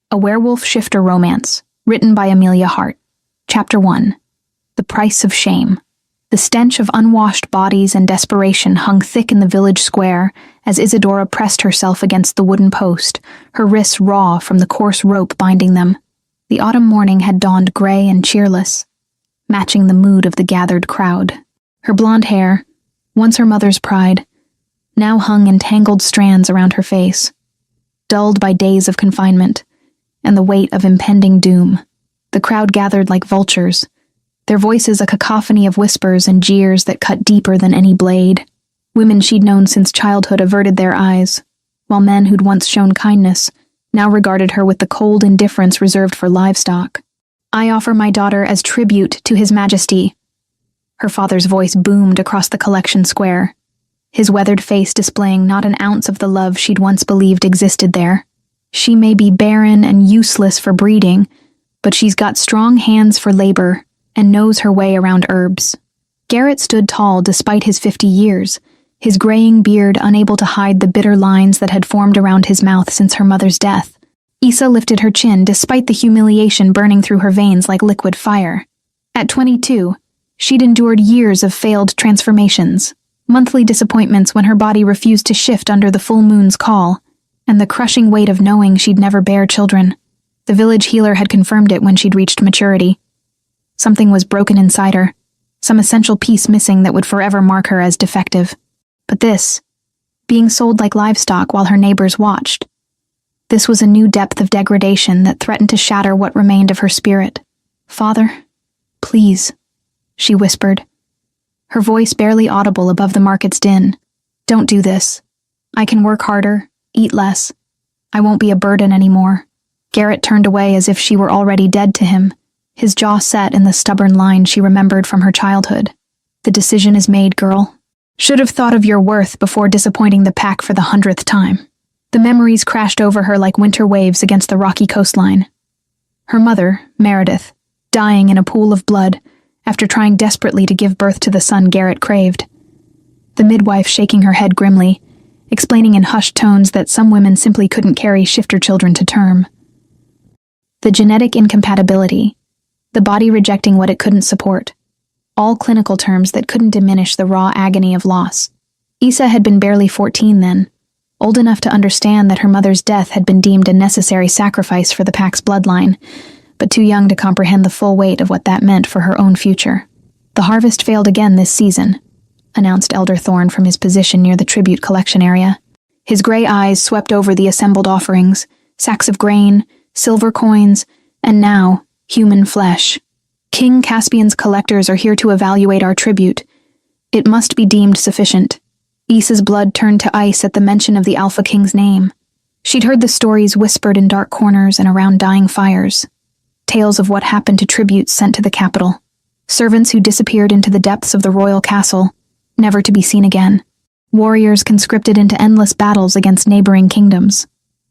A Werewolf Shifter Romance, written by Amelia Hart. Chapter 1. The Price of Shame. The stench of unwashed bodies and desperation hung thick in the village square as Isadora pressed herself against the wooden post, her wrists raw from the coarse rope binding them. The autumn morning had dawned gray and cheerless, matching the mood of the gathered crowd. Her blonde hair, once her mother's pride, now hung in tangled strands around her face, dulled by days of confinement and the weight of impending doom. The crowd gathered like vultures, their voices a cacophony of whispers and jeers that cut deeper than any blade. Women she'd known since childhood averted their eyes, while men who'd once shown kindness now regarded her with the cold indifference reserved for livestock. "I offer my daughter as tribute to His Majesty." Her father's voice boomed across the collection square, his weathered face displaying not an ounce of the love she'd once believed existed there. "She may be barren and useless for breeding, but she's got strong hands for labor and knows her way around herbs." Garrett stood tall despite his 50 years, his graying beard unable to hide the bitter lines that had formed around his mouth since her mother's death. Isa lifted her chin despite the humiliation burning through her veins like liquid fire. At 22, she'd endured years of failed transformations, monthly disappointments when her body refused to shift under the full moon's call, and the crushing weight of knowing she'd never bear children. The village healer had confirmed it when she'd reached maturity. Something was broken inside her, some essential piece missing that would forever mark her as defective. But this, being sold like livestock while her neighbors watched, this was a new depth of degradation that threatened to shatter what remained of her spirit. "Father, please," she whispered, her voice barely audible above the market's din. "Don't do this. I can work harder, eat less. I won't be a burden anymore." Garrett turned away as if she were already dead to him, his jaw set in the stubborn line she remembered from her childhood. "The decision is made, girl. Should have thought of your worth before disappointing the pack for the 100th time." The memories crashed over her like winter waves against the rocky coastline. Her mother, Meredith, dying in a pool of blood after trying desperately to give birth to the son Garrett craved. The midwife shaking her head grimly, explaining in hushed tones that some women simply couldn't carry shifter children to term. The genetic incompatibility, the body rejecting what it couldn't support, all clinical terms that couldn't diminish the raw agony of loss. Isa had been barely 14 then, old enough to understand that her mother's death had been deemed a necessary sacrifice for the pack's bloodline, but too young to comprehend the full weight of what that meant for her own future. "The harvest failed again this season," announced Elder Thorne from his position near the tribute collection area. His gray eyes swept over the assembled offerings, sacks of grain, silver coins, and now, human flesh. "King Caspian's collectors are here to evaluate our tribute. It must be deemed sufficient." Isa's blood turned to ice at the mention of the Alpha King's name. She'd heard the stories whispered in dark corners and around dying fires. Tales of what happened to tributes sent to the capital. Servants who disappeared into the depths of the royal castle, never to be seen again. Warriors conscripted into endless battles against neighboring kingdoms.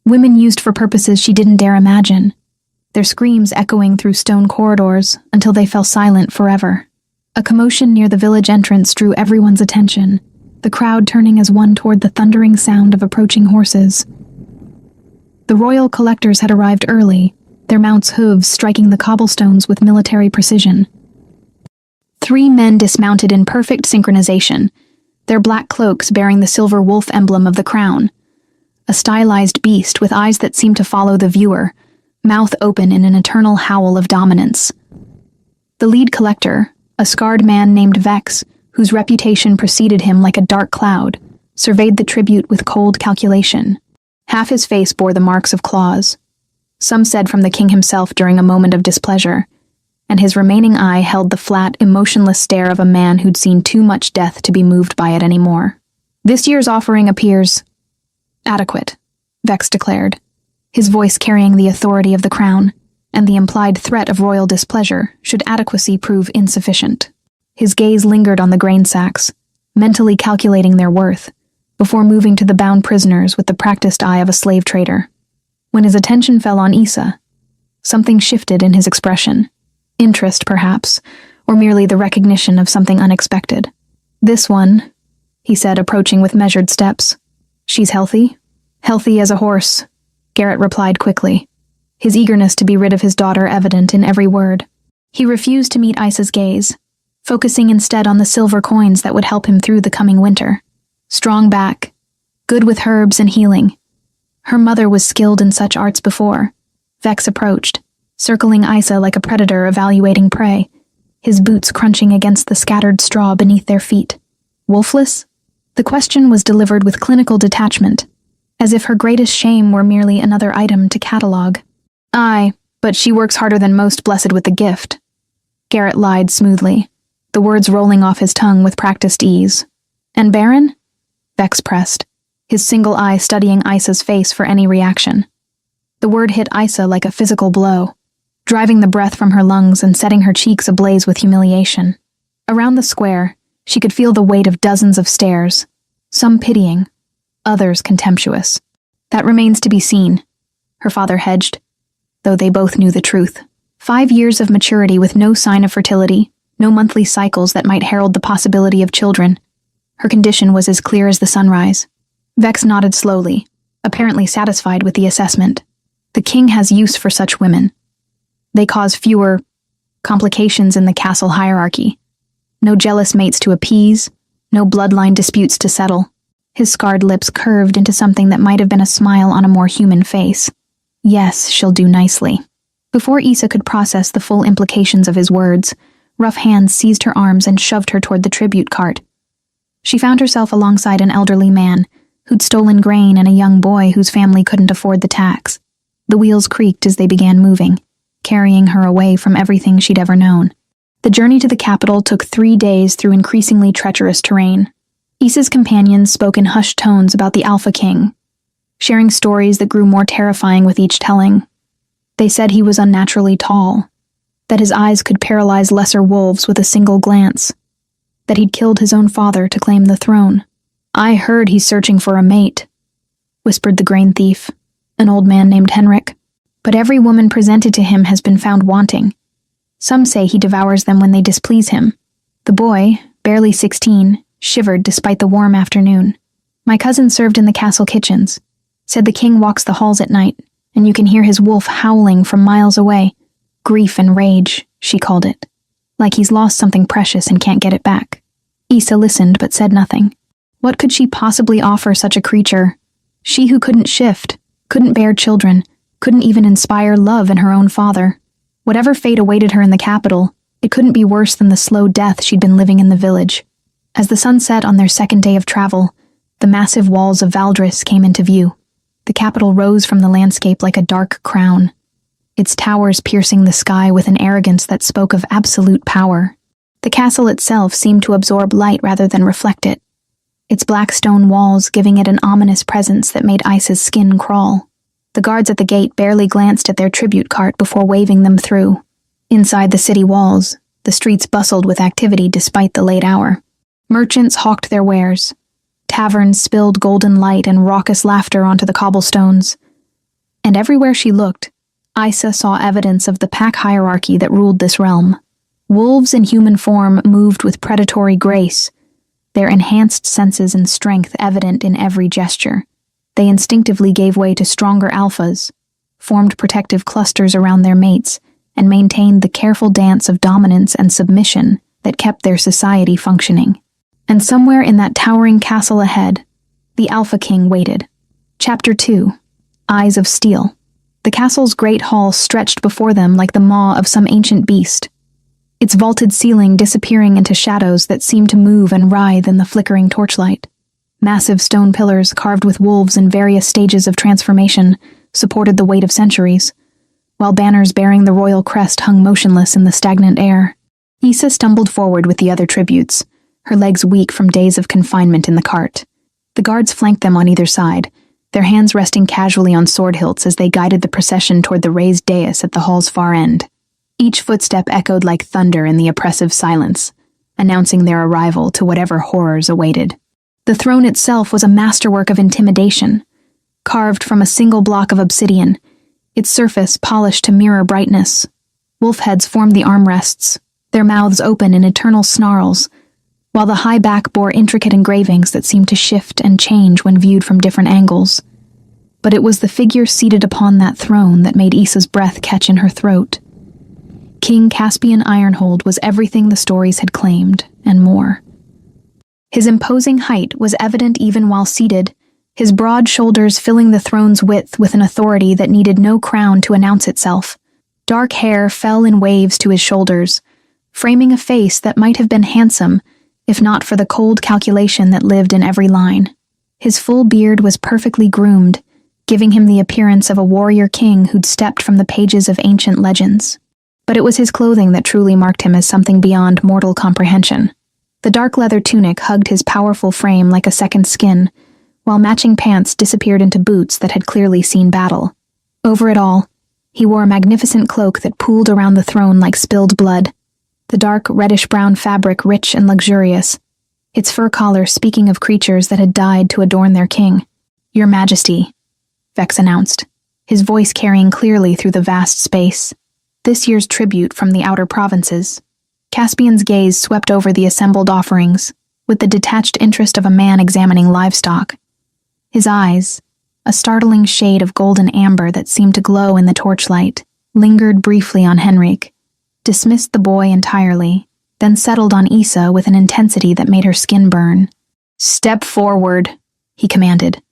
Women used for purposes she didn't dare imagine, their screams echoing through stone corridors until they fell silent forever. A commotion near the village entrance drew everyone's attention, the crowd turning as one toward the thundering sound of approaching horses. The royal collectors had arrived early, their mounts' hooves striking the cobblestones with military precision. 3 men dismounted in perfect synchronization, their black cloaks bearing the silver wolf emblem of the crown. A stylized beast with eyes that seemed to follow the viewer, mouth open in an eternal howl of dominance. The lead collector, a scarred man named Vex, whose reputation preceded him like a dark cloud, surveyed the tribute with cold calculation. Half his face bore the marks of claws. Some said from the king himself during a moment of displeasure, and his remaining eye held the flat, emotionless stare of a man who'd seen too much death to be moved by it anymore. "This year's offering appears adequate," Vex declared, his voice carrying the authority of the crown, and the implied threat of royal displeasure should adequacy prove insufficient. His gaze lingered on the grain sacks, mentally calculating their worth, before moving to the bound prisoners with the practiced eye of a slave trader. When his attention fell on Isa, something shifted in his expression. Interest, perhaps, or merely the recognition of something unexpected. "This one," he said, approaching with measured steps. "She's healthy?" "Healthy as a horse," Garrett replied quickly. his eagerness to be rid of his daughter evident in every word. He refused to meet Isa's gaze, focusing instead on the silver coins that would help him through the coming winter. Strong back, good with herbs and healing. Her mother was skilled in such arts before. Vex approached, circling Isa like a predator evaluating prey, his boots crunching against the scattered straw beneath their feet. Wolfless? The question was delivered with clinical detachment, as if her greatest shame were merely another item to catalog. Aye, but she works harder than most blessed with the gift. Garrett lied smoothly, the words rolling off his tongue with practiced ease. And Barren? Vex pressed, his single eye studying Isa's face for any reaction. The word hit Isa like a physical blow, driving the breath from her lungs and setting her cheeks ablaze with humiliation. Around the square, she could feel the weight of dozens of stares, some pitying, others contemptuous. That remains to be seen, her father hedged, though they both knew the truth. 5 years of maturity with no sign of fertility, no monthly cycles that might herald the possibility of children. Her condition was as clear as the sunrise. Vex nodded slowly, apparently satisfied with the assessment. The king has use for such women. They cause fewer complications in the castle hierarchy. No jealous mates to appease, no bloodline disputes to settle. His scarred lips curved into something that might have been a smile on a more human face. Yes, she'll do nicely. Before Isa could process the full implications of his words, rough hands seized her arms and shoved her toward the tribute cart. She found herself alongside an elderly man who'd stolen grain and a young boy whose family couldn't afford the tax. The wheels creaked as they began moving, carrying her away from everything she'd ever known. The journey to the capital took 3 days through increasingly treacherous terrain. Isa's companions spoke in hushed tones about the Alpha King, sharing stories that grew more terrifying with each telling. They said he was unnaturally tall, that his eyes could paralyze lesser wolves with a single glance, that he'd killed his own father to claim the throne. I heard he's searching for a mate, whispered the grain thief, an old man named Henrik. But every woman presented to him has been found wanting. Some say he devours them when they displease him. The boy, barely 16, shivered despite the warm afternoon. My cousin served in the castle kitchens, said the king walks the halls at night, and you can hear his wolf howling from miles away. Grief and rage, she called it. Like he's lost something precious and can't get it back. Isa listened but said nothing. What could she possibly offer such a creature? She who couldn't shift, couldn't bear children, couldn't even inspire love in her own father. Whatever fate awaited her in the capital, it couldn't be worse than the slow death she'd been living in the village. As the sun set on their second day of travel, the massive walls of Valdris came into view. The capital rose from the landscape like a dark crown, its towers piercing the sky with an arrogance that spoke of absolute power. The castle itself seemed to absorb light rather than reflect it, its black stone walls giving it an ominous presence that made Isa's skin crawl. The guards at the gate barely glanced at their tribute cart before waving them through. Inside the city walls, the streets bustled with activity despite the late hour. Merchants hawked their wares. Taverns spilled golden light and raucous laughter onto the cobblestones. And everywhere she looked, Isa saw evidence of the pack hierarchy that ruled this realm. Wolves in human form moved with predatory grace, their enhanced senses and strength evident in every gesture. They instinctively gave way to stronger alphas, formed protective clusters around their mates, and maintained the careful dance of dominance and submission that kept their society functioning. And somewhere in that towering castle ahead, the Alpha King waited. Chapter 2. Eyes of Steel. The castle's great hall stretched before them like the maw of some ancient beast, its vaulted ceiling disappearing into shadows that seemed to move and writhe in the flickering torchlight. Massive stone pillars carved with wolves in various stages of transformation supported the weight of centuries, while banners bearing the royal crest hung motionless in the stagnant air. Isa stumbled forward with the other tributes, her legs weak from days of confinement in the cart. The guards flanked them on either side, their hands resting casually on sword hilts as they guided the procession toward the raised dais at the hall's far end. Each footstep echoed like thunder in the oppressive silence, announcing their arrival to whatever horrors awaited. The throne itself was a masterwork of intimidation, carved from a single block of obsidian, its surface polished to mirror brightness. Wolf heads formed the armrests, their mouths open in eternal snarls, while the high back bore intricate engravings that seemed to shift and change when viewed from different angles. but it was the figure seated upon that throne that made Issa's breath catch in her throat. King Caspian Ironhold was everything the stories had claimed, and more. His imposing height was evident even while seated, his broad shoulders filling the throne's width with an authority that needed no crown to announce itself. Dark hair fell in waves to his shoulders, framing a face that might have been handsome, if not for the cold calculation that lived in every line. His full beard was perfectly groomed, giving him the appearance of a warrior king who'd stepped from the pages of ancient legends. But it was his clothing that truly marked him as something beyond mortal comprehension. The dark leather tunic hugged his powerful frame like a second skin, while matching pants disappeared into boots that had clearly seen battle. Over it all, he wore a magnificent cloak that pooled around the throne like spilled blood, the dark reddish-brown fabric rich and luxurious, its fur collar speaking of creatures that had died to adorn their king. "Your Majesty," Vex announced, his voice carrying clearly through the vast space. This year's tribute from the outer provinces. Caspian's gaze swept over the assembled offerings, with the detached interest of a man examining livestock. His eyes, a startling shade of golden amber that seemed to glow in the torchlight, lingered briefly on Henrik, dismissed the boy entirely, then settled on Issa with an intensity that made her skin burn. "Step forward," he commanded,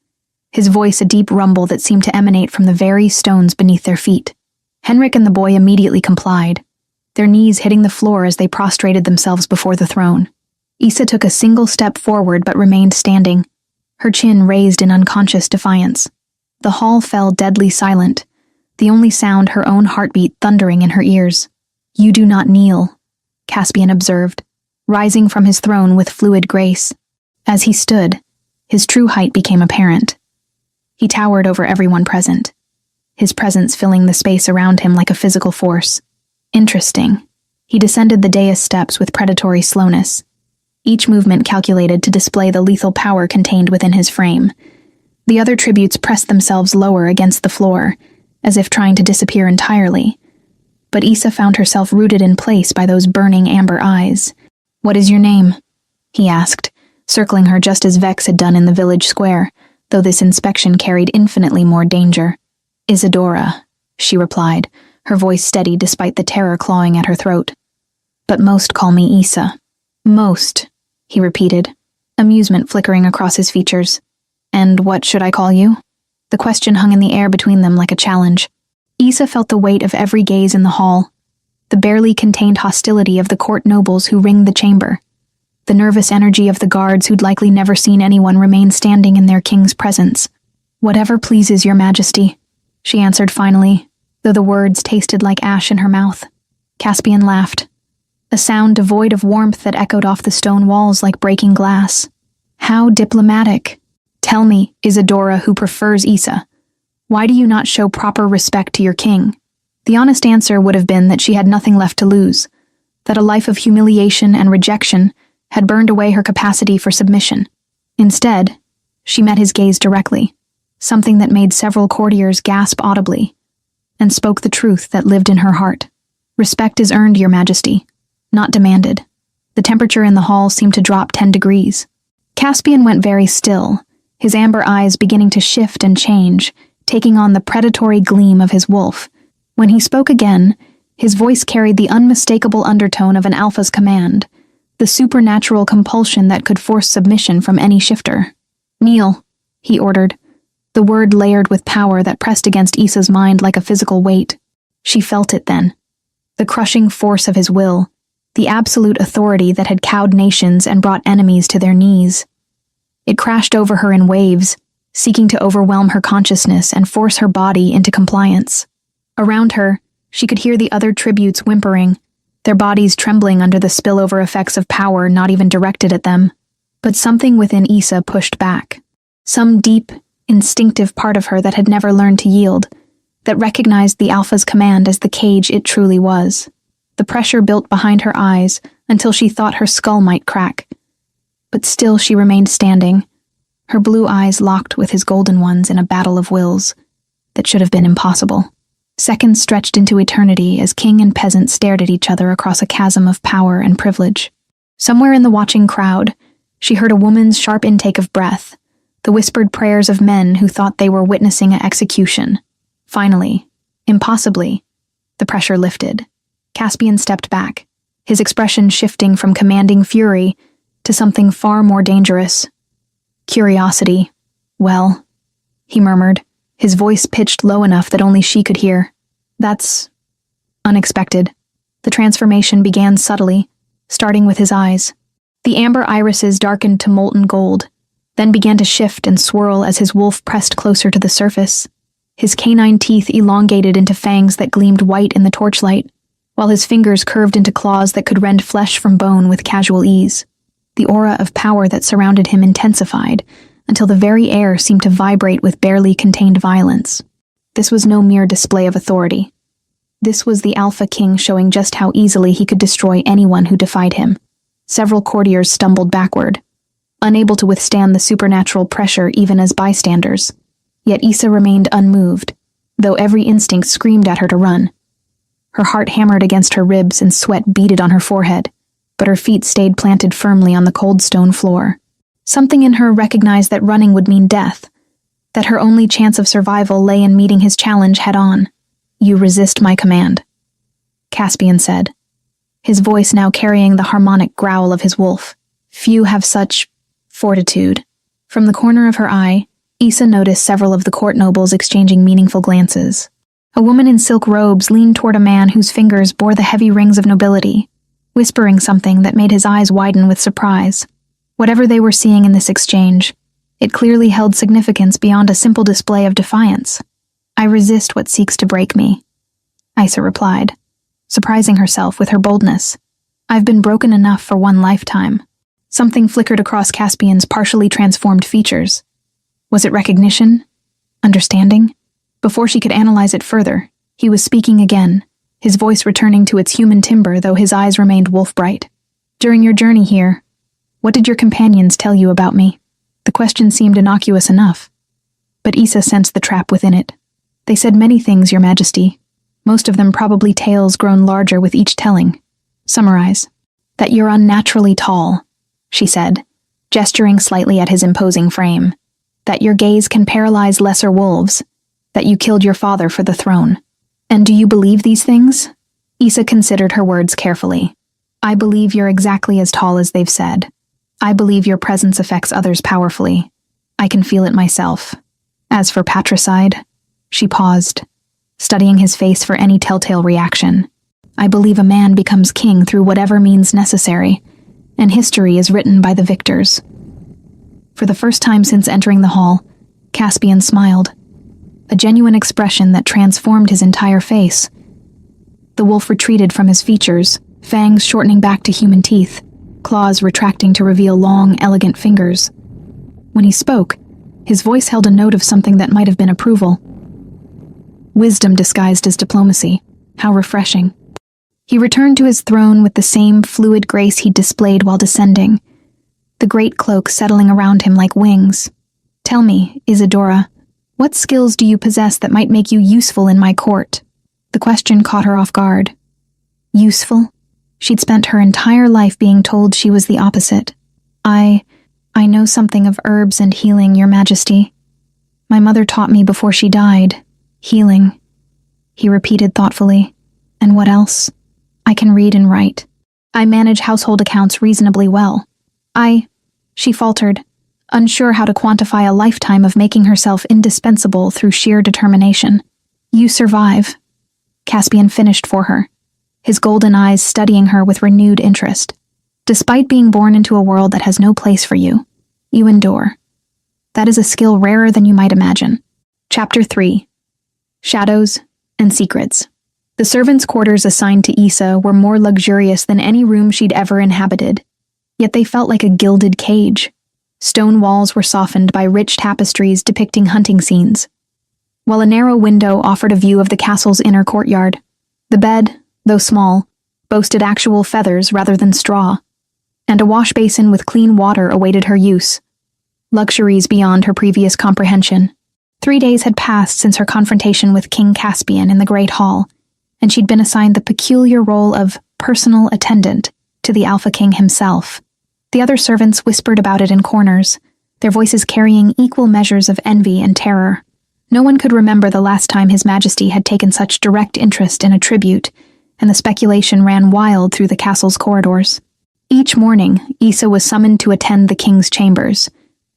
his voice a deep rumble that seemed to emanate from the very stones beneath their feet. Henrik and the boy immediately complied, their knees hitting the floor as they prostrated themselves before the throne. Issa took a single step forward but remained standing, her chin raised in unconscious defiance. The hall fell deadly silent, the only sound her own heartbeat thundering in her ears. "You do not kneel," Caspian observed, rising from his throne with fluid grace. As he stood, his true height became apparent. He towered over everyone present, his presence filling the space around him like a physical force. Interesting. He descended the dais steps with predatory slowness, each movement calculated to display the lethal power contained within his frame. The other tributes pressed themselves lower against the floor, as if trying to disappear entirely. But Issa found herself rooted in place by those burning amber eyes. "What is your name?" he asked, circling her just as Vex had done in the village square, though this inspection carried infinitely more danger. "Isadora," she replied, her voice steady despite the terror clawing at her throat. "But most call me Issa." "Most," he repeated, amusement flickering across his features. "And what should I call you?" The question hung in the air between them like a challenge. Issa felt the weight of every gaze in the hall, the barely contained hostility of the court nobles who ringed the chamber, the nervous energy of the guards who'd likely never seen anyone remain standing in their king's presence. "Whatever pleases your Majesty," she answered finally, though the words tasted like ash in her mouth. Caspian laughed, a sound devoid of warmth that echoed off the stone walls like breaking glass. "How diplomatic. Tell me, Isadora, who prefers Issa, why do you not show proper respect to your king?" The honest answer would have been that she had nothing left to lose, that a life of humiliation and rejection had burned away her capacity for submission. Instead, she met his gaze directly, something that made several courtiers gasp audibly, and spoke the truth that lived in her heart. "Respect is earned, your Majesty, not demanded." The temperature in the hall seemed to drop 10 degrees. Caspian went very still, his amber eyes beginning to shift and change, taking on the predatory gleam of his wolf. When he spoke again, his voice carried the unmistakable undertone of an alpha's command, the supernatural compulsion that could force submission from any shifter. "Kneel," he ordered, the word layered with power that pressed against Issa's mind like a physical weight. She felt it then, the crushing force of his will, the absolute authority that had cowed nations and brought enemies to their knees. It crashed over her in waves, seeking to overwhelm her consciousness and force her body into compliance. Around her, she could hear the other tributes whimpering, their bodies trembling under the spillover effects of power not even directed at them. But something within Issa pushed back. Some deep, instinctive part of her that had never learned to yield, that recognized the alpha's command as the cage it truly was. The pressure built behind her eyes until she thought her skull might crack. But still she remained standing, her blue eyes locked with his golden ones in a battle of wills that should have been impossible. Seconds stretched into eternity as king and peasant stared at each other across a chasm of power and privilege. Somewhere in the watching crowd, she heard a woman's sharp intake of breath, the whispered prayers of men who thought they were witnessing an execution. Finally, impossibly, the pressure lifted. Caspian stepped back, his expression shifting from commanding fury to something far more dangerous. Curiosity. Well, he murmured, his voice pitched low enough that only she could hear. That's unexpected. The transformation began subtly, starting with his eyes. The amber irises darkened to molten gold, then began to shift and swirl as his wolf pressed closer to the surface. His canine teeth elongated into fangs that gleamed white in the torchlight, while his fingers curved into claws that could rend flesh from bone with casual ease. The aura of power that surrounded him intensified, until the very air seemed to vibrate with barely contained violence. This was no mere display of authority. This was the Alpha King showing just how easily he could destroy anyone who defied him. Several courtiers stumbled backward, unable to withstand the supernatural pressure even as bystanders. Yet Issa remained unmoved, though every instinct screamed at her to run. Her heart hammered against her ribs and sweat beaded on her forehead, but her feet stayed planted firmly on the cold stone floor. Something in her recognized that running would mean death, that her only chance of survival lay in meeting his challenge head-on. "You resist my command," Caspian said, his voice now carrying the harmonic growl of his wolf. "Few have such fortitude." From the corner of her eye, Issa noticed several of the court nobles exchanging meaningful glances. A woman in silk robes leaned toward a man whose fingers bore the heavy rings of nobility, whispering something that made his eyes widen with surprise. Whatever they were seeing in this exchange, it clearly held significance beyond a simple display of defiance. "I resist what seeks to break me," Issa replied, surprising herself with her boldness. "I've been broken enough for one lifetime." Something flickered across Caspian's partially transformed features. Was it recognition? Understanding? Before she could analyze it further, he was speaking again, his voice returning to its human timbre, though his eyes remained wolf-bright. "During your journey here, what did your companions tell you about me?" The question seemed innocuous enough, but Issa sensed the trap within it. "They said many things, Your Majesty, most of them probably tales grown larger with each telling." "Summarize." "That you're unnaturally tall," she said, gesturing slightly at his imposing frame. "That your gaze can paralyze lesser wolves. That you killed your father for the throne." "And do you believe these things?" Issa considered her words carefully. "I believe you're exactly as tall as they've said. I believe your presence affects others powerfully. I can feel it myself. As for patricide," she paused, studying his face for any telltale reaction. "I believe a man becomes king through whatever means necessary, and history is written by the victors." For the first time since entering the hall, Caspian smiled, a genuine expression that transformed his entire face. The wolf retreated from his features, fangs shortening back to human teeth, claws retracting to reveal long, elegant fingers. When he spoke, his voice held a note of something that might have been approval. Wisdom disguised as diplomacy. How refreshing. He returned to his throne with the same fluid grace he'd displayed while descending, the great cloak settling around him like wings. "Tell me, Isadora, what skills do you possess that might make you useful in my court?" The question caught her off guard. Useful? She'd spent her entire life being told she was the opposite. I know something of herbs and healing, Your Majesty. My mother taught me before she died. Healing," he repeated thoughtfully. "And what else? I can read and write. I manage household accounts reasonably well. She faltered, unsure how to quantify a lifetime of making herself indispensable through sheer determination. "You survive," Caspian finished for her, his golden eyes studying her with renewed interest. "Despite being born into a world that has no place for you, you endure. That is a skill rarer than you might imagine." Chapter 3. Shadows and Secrets. The servants' quarters assigned to Issa were more luxurious than any room she'd ever inhabited, yet they felt like a gilded cage. Stone walls were softened by rich tapestries depicting hunting scenes, while a narrow window offered a view of the castle's inner courtyard. The bed, though small, boasted actual feathers rather than straw, and a wash basin with clean water awaited her use. Luxuries beyond her previous comprehension. 3 days had passed since her confrontation with King Caspian in the Great Hall, and she'd been assigned the peculiar role of personal attendant to the Alpha King himself. The other servants whispered about it in corners, their voices carrying equal measures of envy and terror. No one could remember the last time His Majesty had taken such direct interest in a tribute, and the speculation ran wild through the castle's corridors. Each morning, Issa was summoned to attend the king's chambers,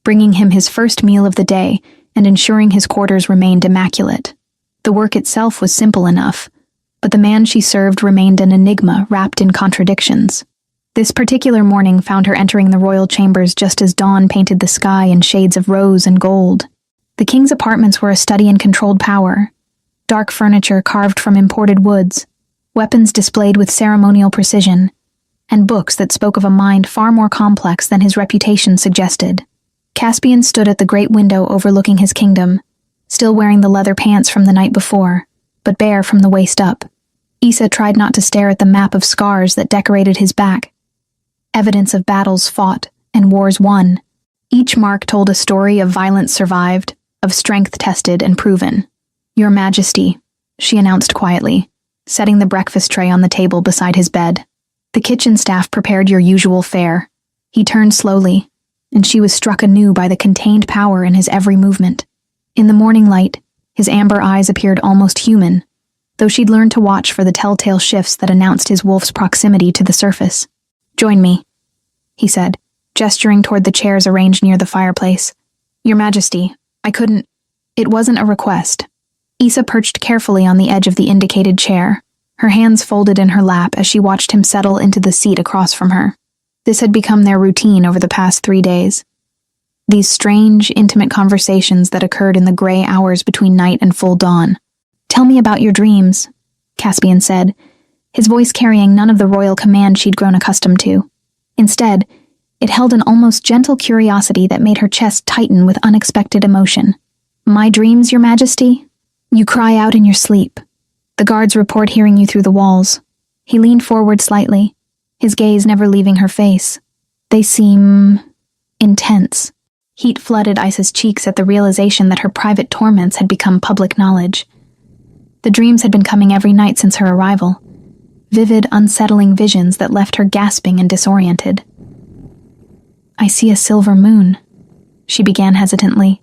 bringing him his first meal of the day and ensuring his quarters remained immaculate. The work itself was simple enough, but the man she served remained an enigma wrapped in contradictions. This particular morning found her entering the royal chambers just as dawn painted the sky in shades of rose and gold. The king's apartments were a study in controlled power. Dark furniture carved from imported woods, weapons displayed with ceremonial precision, and books that spoke of a mind far more complex than his reputation suggested. Caspian stood at the great window overlooking his kingdom, still wearing the leather pants from the night before, but bare from the waist up. Issa tried not to stare at the map of scars that decorated his back, evidence of battles fought and wars won. Each mark told a story of violence survived, of strength tested and proven. "Your Majesty," she announced quietly, setting the breakfast tray on the table beside his bed. "The kitchen staff prepared your usual fare." He turned slowly, and she was struck anew by the contained power in his every movement. In the morning light, his amber eyes appeared almost human, though she'd learned to watch for the telltale shifts that announced his wolf's proximity to the surface. "Join me," he said, gesturing toward the chairs arranged near the fireplace. "Your Majesty, I couldn't—" It wasn't a request. Issa perched carefully on the edge of the indicated chair, her hands folded in her lap as she watched him settle into the seat across from her. This had become their routine over the past 3 days. These strange, intimate conversations that occurred in the gray hours between night and full dawn. "Tell me about your dreams," Caspian said, his voice carrying none of the royal command she'd grown accustomed to. Instead, it held an almost gentle curiosity that made her chest tighten with unexpected emotion. "My dreams, Your Majesty? You cry out in your sleep. The guards report hearing you through the walls." He leaned forward slightly, his gaze never leaving her face. "They seem intense." Heat flooded Issa's cheeks at the realization that her private torments had become public knowledge. The dreams had been coming every night since her arrival, vivid, unsettling visions that left her gasping and disoriented. "I see a silver moon," she began hesitantly.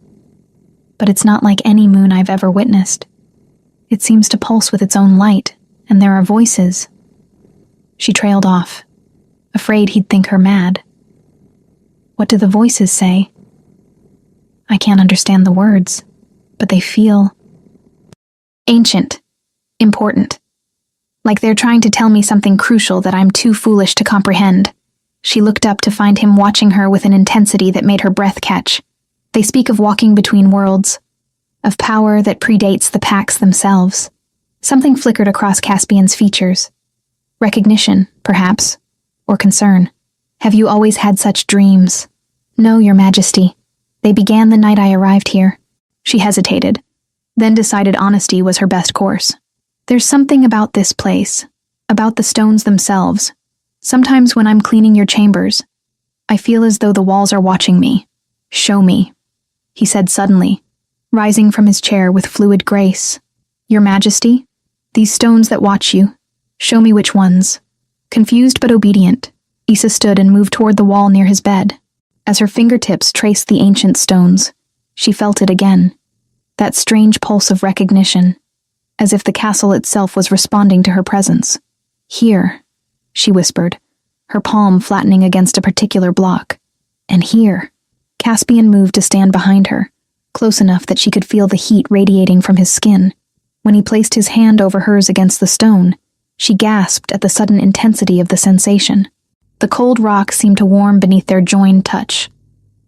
"But it's not like any moon I've ever witnessed. It seems to pulse with its own light, and there are voices." She trailed off, afraid he'd think her mad. "What do the voices say?" "I can't understand the words, but they feel ancient, important. Like they're trying to tell me something crucial that I'm too foolish to comprehend." She looked up to find him watching her with an intensity that made her breath catch. "They speak of walking between worlds, of power that predates the pacts themselves." Something flickered across Caspian's features. Recognition, perhaps, or concern. "Have you always had such dreams?" "No, Your Majesty. They began the night I arrived here." She hesitated, then decided honesty was her best course. "There's something about this place, about the stones themselves. Sometimes when I'm cleaning your chambers, I feel as though the walls are watching me. Show me," he said suddenly, rising from his chair with fluid grace. "Your Majesty, these stones that watch you, show me which ones." Confused but obedient, Issa stood and moved toward the wall near his bed. As her fingertips traced the ancient stones, she felt it again, that strange pulse of recognition, as if the castle itself was responding to her presence. "Here," she whispered, her palm flattening against a particular block. "And here." Caspian moved to stand behind her, close enough that she could feel the heat radiating from his skin. When he placed his hand over hers against the stone, she gasped at the sudden intensity of the sensation. The cold rock seemed to warm beneath their joined touch,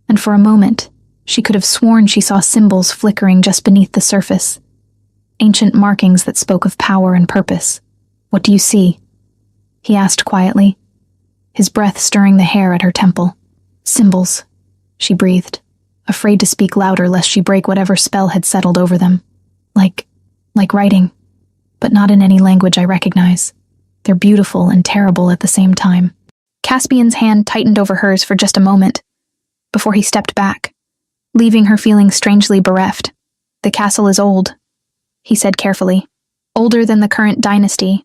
and for a moment, she could have sworn she saw symbols flickering just beneath the surface. Ancient markings that spoke of power and purpose. "What do you see?" he asked quietly, his breath stirring the hair at her temple. "Symbols," she breathed, afraid to speak louder lest she break whatever spell had settled over them. Like writing, but not in any language I recognize. They're beautiful and terrible at the same time." Caspian's hand tightened over hers for just a moment, before he stepped back, leaving her feeling strangely bereft. "The castle is old," he said carefully. "Older than the current dynasty,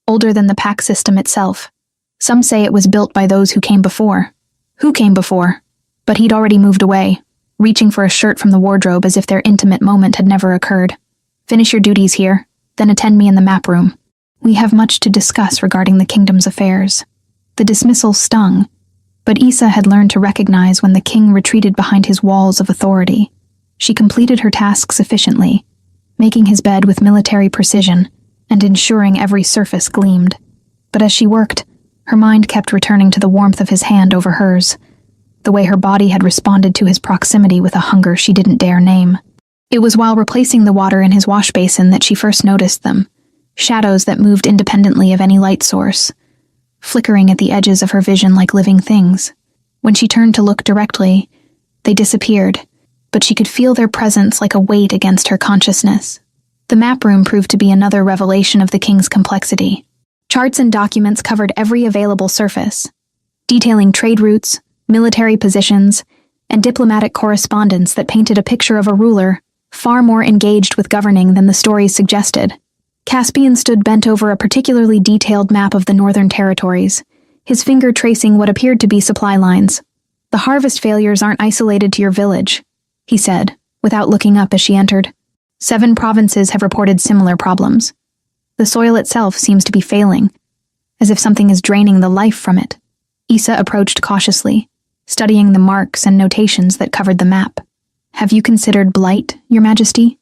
older than the pact system itself. Some say it was built by those who came before." Who came before? But he'd already moved away. reaching for a shirt from the wardrobe as if their intimate moment had never occurred. "Finish your duties here, then attend me in the map room. We have much to discuss regarding the kingdom's affairs." The dismissal stung, but Issa had learned to recognize when the king retreated behind his walls of authority. She completed her tasks efficiently, making his bed with military precision and ensuring every surface gleamed. But as she worked, her mind kept returning to the warmth of his hand over hers, the way her body had responded to his proximity with a hunger she didn't dare name. It was while replacing the water in his wash basin that she first noticed them, shadows that moved independently of any light source, flickering at the edges of her vision like living things. When she turned to look directly, they disappeared, but she could feel their presence like a weight against her consciousness. The map room proved to be another revelation of the king's complexity. Charts and documents covered every available surface, detailing trade routes, military positions, and diplomatic correspondence that painted a picture of a ruler far more engaged with governing than the stories suggested. Caspian stood bent over a particularly detailed map of the Northern Territories, his finger tracing what appeared to be supply lines. "The harvest failures aren't isolated to your village," he said, without looking up as she entered. 7 provinces have reported similar problems. The soil itself seems to be failing, as if something is draining the life from it. Issa approached cautiously, studying the marks and notations that covered the map. "Have you considered blight, Your Majesty?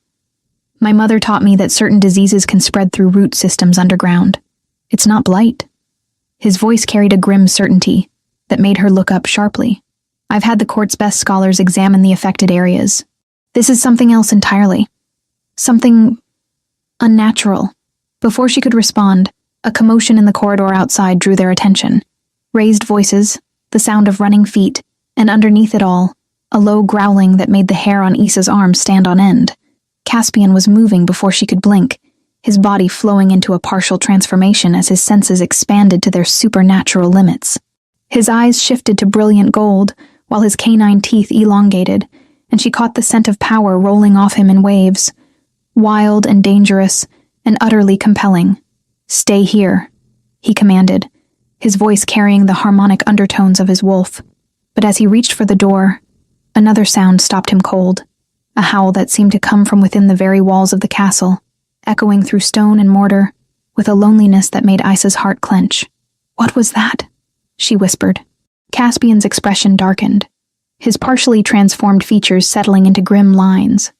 My mother taught me that certain diseases can spread through root systems underground. It's not blight." His voice carried a grim certainty that made her look up sharply. "I've had the court's best scholars examine the affected areas. This is something else entirely. Something unnatural." Before she could respond, a commotion in the corridor outside drew their attention. Raised voices, the sound of running feet, and underneath it all, a low growling that made the hair on Issa's arm stand on end. Caspian was moving before she could blink, his body flowing into a partial transformation as his senses expanded to their supernatural limits. His eyes shifted to brilliant gold, while his canine teeth elongated, and she caught the scent of power rolling off him in waves, wild and dangerous, and utterly compelling. "Stay here," he commanded, his voice carrying the harmonic undertones of his wolf. But as he reached for the door, another sound stopped him cold, a howl that seemed to come from within the very walls of the castle, echoing through stone and mortar, with a loneliness that made Issa's heart clench. "What was that?" she whispered. Caspian's expression darkened, his partially transformed features settling into grim lines.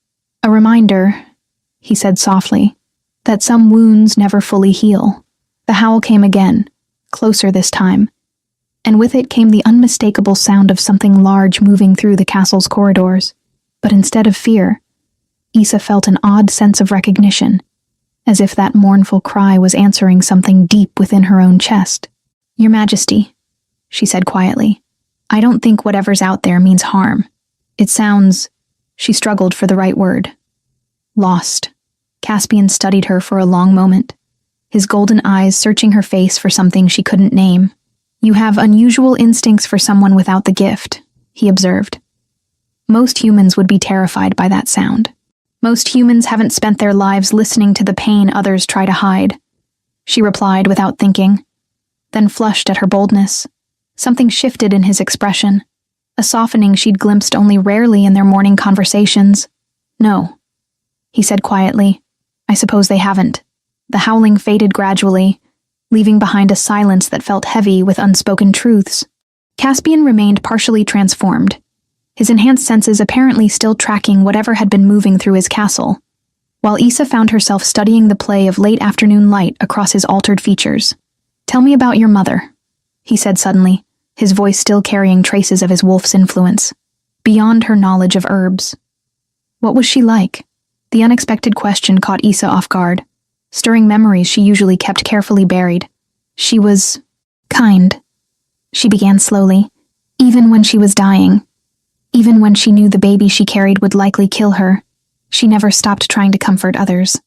"A reminder," he said softly, "that some wounds never fully heal." The howl came again, closer this time, and with it came the unmistakable sound of something large moving through the castle's corridors. But instead of fear, Issa felt an odd sense of recognition, as if that mournful cry was answering something deep within her own chest. "Your Majesty," she said quietly, "I don't think whatever's out there means harm. It sounds—" She struggled for the right word. "Lost." Caspian studied her for a long moment, his golden eyes searching her face for something she couldn't name. "You have unusual instincts for someone without the gift," he observed. "Most humans would be terrified by that sound. Most humans haven't spent their lives listening to the pain others try to hide," she replied without thinking, then flushed at her boldness. Something shifted in his expression, a softening she'd glimpsed only rarely in their morning conversations. "No," he said quietly, "I suppose they haven't." The howling faded gradually, leaving behind a silence that felt heavy with unspoken truths. Caspian remained partially transformed, his enhanced senses apparently still tracking whatever had been moving through his castle, while Issa found herself studying the play of late afternoon light across his altered features. "Tell me about your mother," he said suddenly, his voice still carrying traces of his wolf's influence, beyond her knowledge of herbs. "What was she like?" The unexpected question caught Issa off guard, stirring memories she usually kept carefully buried. "She was kind," she began slowly, "even when she was dying. Even when she knew the baby she carried would likely kill her, she never stopped trying to comfort others.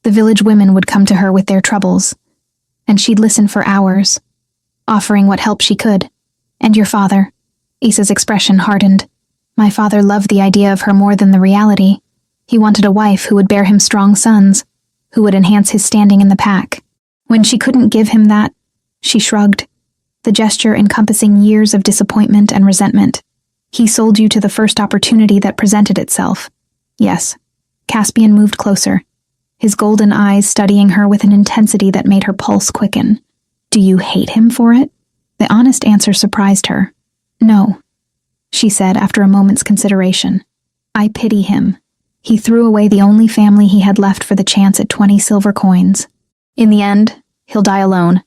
The village women would come to her with their troubles, and she'd listen for hours, offering what help she could. And your father," Issa's expression hardened. "My father loved the idea of her more than the reality. He wanted a wife who would bear him strong sons, who would enhance his standing in the pack. When she couldn't give him that, she shrugged, the gesture encompassing years of disappointment and resentment. He sold you to the first opportunity that presented itself. Yes. Caspian moved closer, his golden eyes studying her with an intensity that made her pulse quicken. Do you hate him for it? The honest answer surprised her. No, she said after a moment's consideration. I pity him. He threw away the only family he had left for the chance at 20 silver coins. In the end, he'll die alone,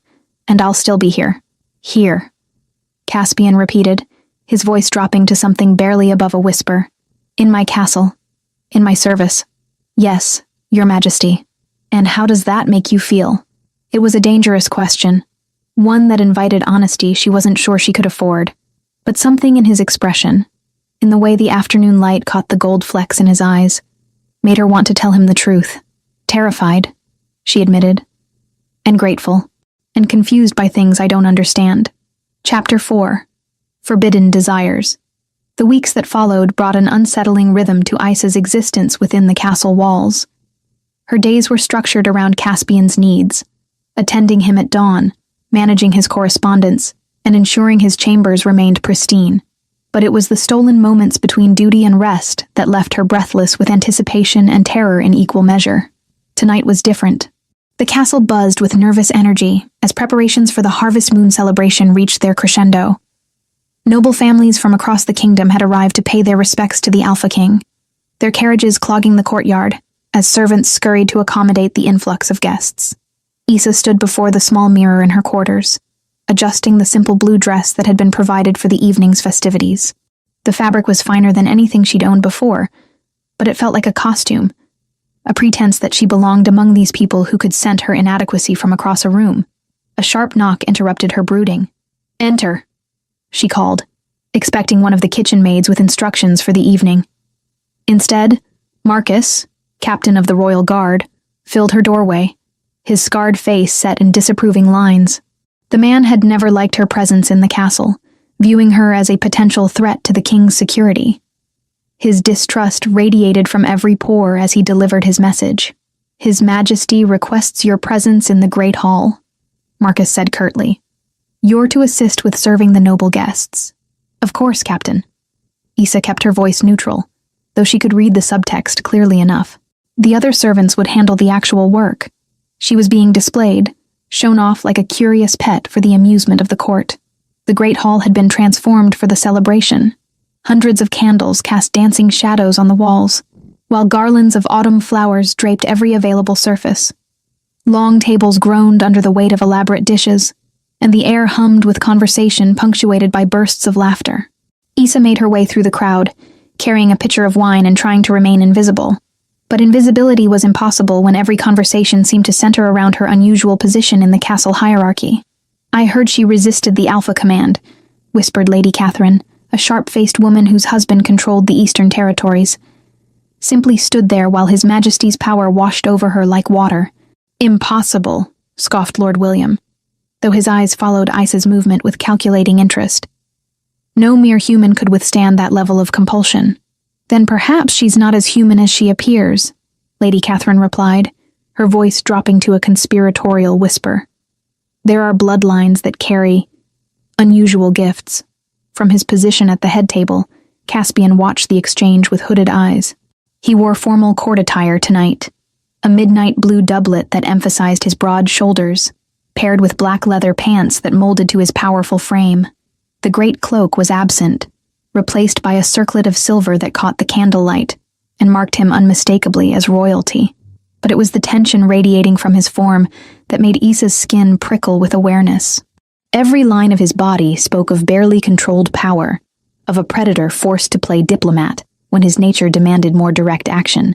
and I'll still be here. Here. Caspian repeated, his voice dropping to something barely above a whisper. In my castle. In my service. Yes, Your Majesty. And how does that make you feel? It was a dangerous question, one that invited honesty she wasn't sure she could afford. But something in his expression, in the way the afternoon light caught the gold flecks in his eyes, made her want to tell him the truth. Terrified, she admitted, and grateful, and confused by things I don't understand. Chapter 4. Forbidden Desires. The weeks that followed brought an unsettling rhythm to Isa's existence within the castle walls. Her days were structured around Caspian's needs, attending him at dawn, managing his correspondence, and ensuring his chambers remained pristine. But it was the stolen moments between duty and rest that left her breathless with anticipation and terror in equal measure. Tonight was different. The castle buzzed with nervous energy as preparations for the Harvest Moon celebration reached their crescendo. Noble families from across the kingdom had arrived to pay their respects to the Alpha King, their carriages clogging the courtyard as servants scurried to accommodate the influx of guests. Isa stood before the small mirror in her quarters, adjusting the simple blue dress that had been provided for the evening's festivities. The fabric was finer than anything she'd owned before, but it felt like a costume, a pretense that she belonged among these people who could scent her inadequacy from across a room. A sharp knock interrupted her brooding. "Enter," she called, expecting one of the kitchen maids with instructions for the evening. Instead, Marcus, captain of the royal guard, filled her doorway, his scarred face set in disapproving lines. The man had never liked her presence in the castle, viewing her as a potential threat to the king's security. His distrust radiated from every pore as he delivered his message. "His Majesty requests your presence in the Great Hall," Marcus said curtly. "You're to assist with serving the noble guests." "Of course, Captain." Isa kept her voice neutral, though she could read the subtext clearly enough. The other servants would handle the actual work. She was being displayed, shown off like a curious pet for the amusement of the court. The Great Hall had been transformed for the celebration. Hundreds of candles cast dancing shadows on the walls, while garlands of autumn flowers draped every available surface. Long tables groaned under the weight of elaborate dishes, and the air hummed with conversation punctuated by bursts of laughter. Isa made her way through the crowd, carrying a pitcher of wine and trying to remain invisible. But invisibility was impossible when every conversation seemed to center around her unusual position in the castle hierarchy. "I heard she resisted the Alpha Command," whispered Lady Catherine, a sharp-faced woman whose husband controlled the Eastern Territories. Simply stood there while His Majesty's power washed over her like water. "Impossible," scoffed Lord William, though his eyes followed Isa's movement with calculating interest. "No mere human could withstand that level of compulsion." "Then perhaps she's not as human as she appears," Lady Catherine replied, her voice dropping to a conspiratorial whisper. "There are bloodlines that carry unusual gifts." From his position at the head table, Caspian watched the exchange with hooded eyes. He wore formal court attire tonight, a midnight blue doublet that emphasized his broad shoulders, paired with black leather pants that molded to his powerful frame. The great cloak was absent, replaced by a circlet of silver that caught the candlelight and marked him unmistakably as royalty. But it was the tension radiating from his form that made Isa's skin prickle with awareness. Every line of his body spoke of barely controlled power, of a predator forced to play diplomat when his nature demanded more direct action.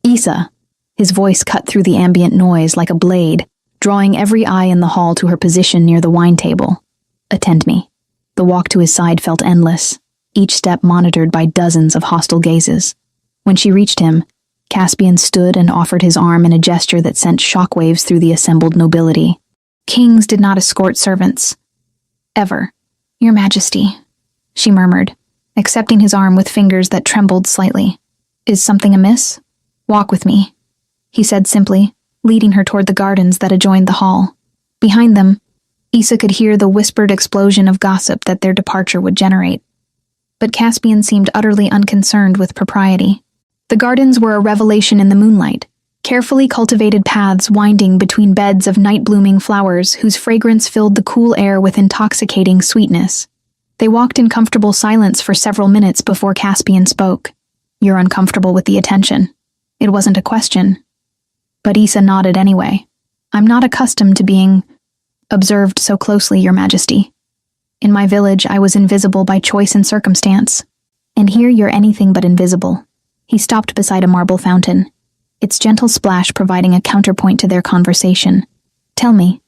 "Isa," his voice cut through the ambient noise like a blade, drawing every eye in the hall to her position near the wine table. "Attend me." The walk to his side felt endless, each step monitored by dozens of hostile gazes. When she reached him, Caspian stood and offered his arm in a gesture that sent shockwaves through the assembled nobility. "Kings did not escort servants. Ever. Your Majesty," she murmured, accepting his arm with fingers that trembled slightly. "Is something amiss? Walk with me," he said simply, leading her toward the gardens that adjoined the hall. Behind them, Isa could hear the whispered explosion of gossip that their departure would generate. but Caspian seemed utterly unconcerned with propriety. The gardens were a revelation in the moonlight, carefully cultivated paths winding between beds of night-blooming flowers whose fragrance filled the cool air with intoxicating sweetness. They walked in comfortable silence for several minutes before Caspian spoke. "You're uncomfortable with the attention." It wasn't a question, but Issa nodded anyway. "I'm not accustomed to being observed so closely, Your Majesty. In my village, I was invisible by choice and circumstance. And here you're anything but invisible." He stopped beside a marble fountain, its gentle splash providing a counterpoint to their conversation. "Tell me,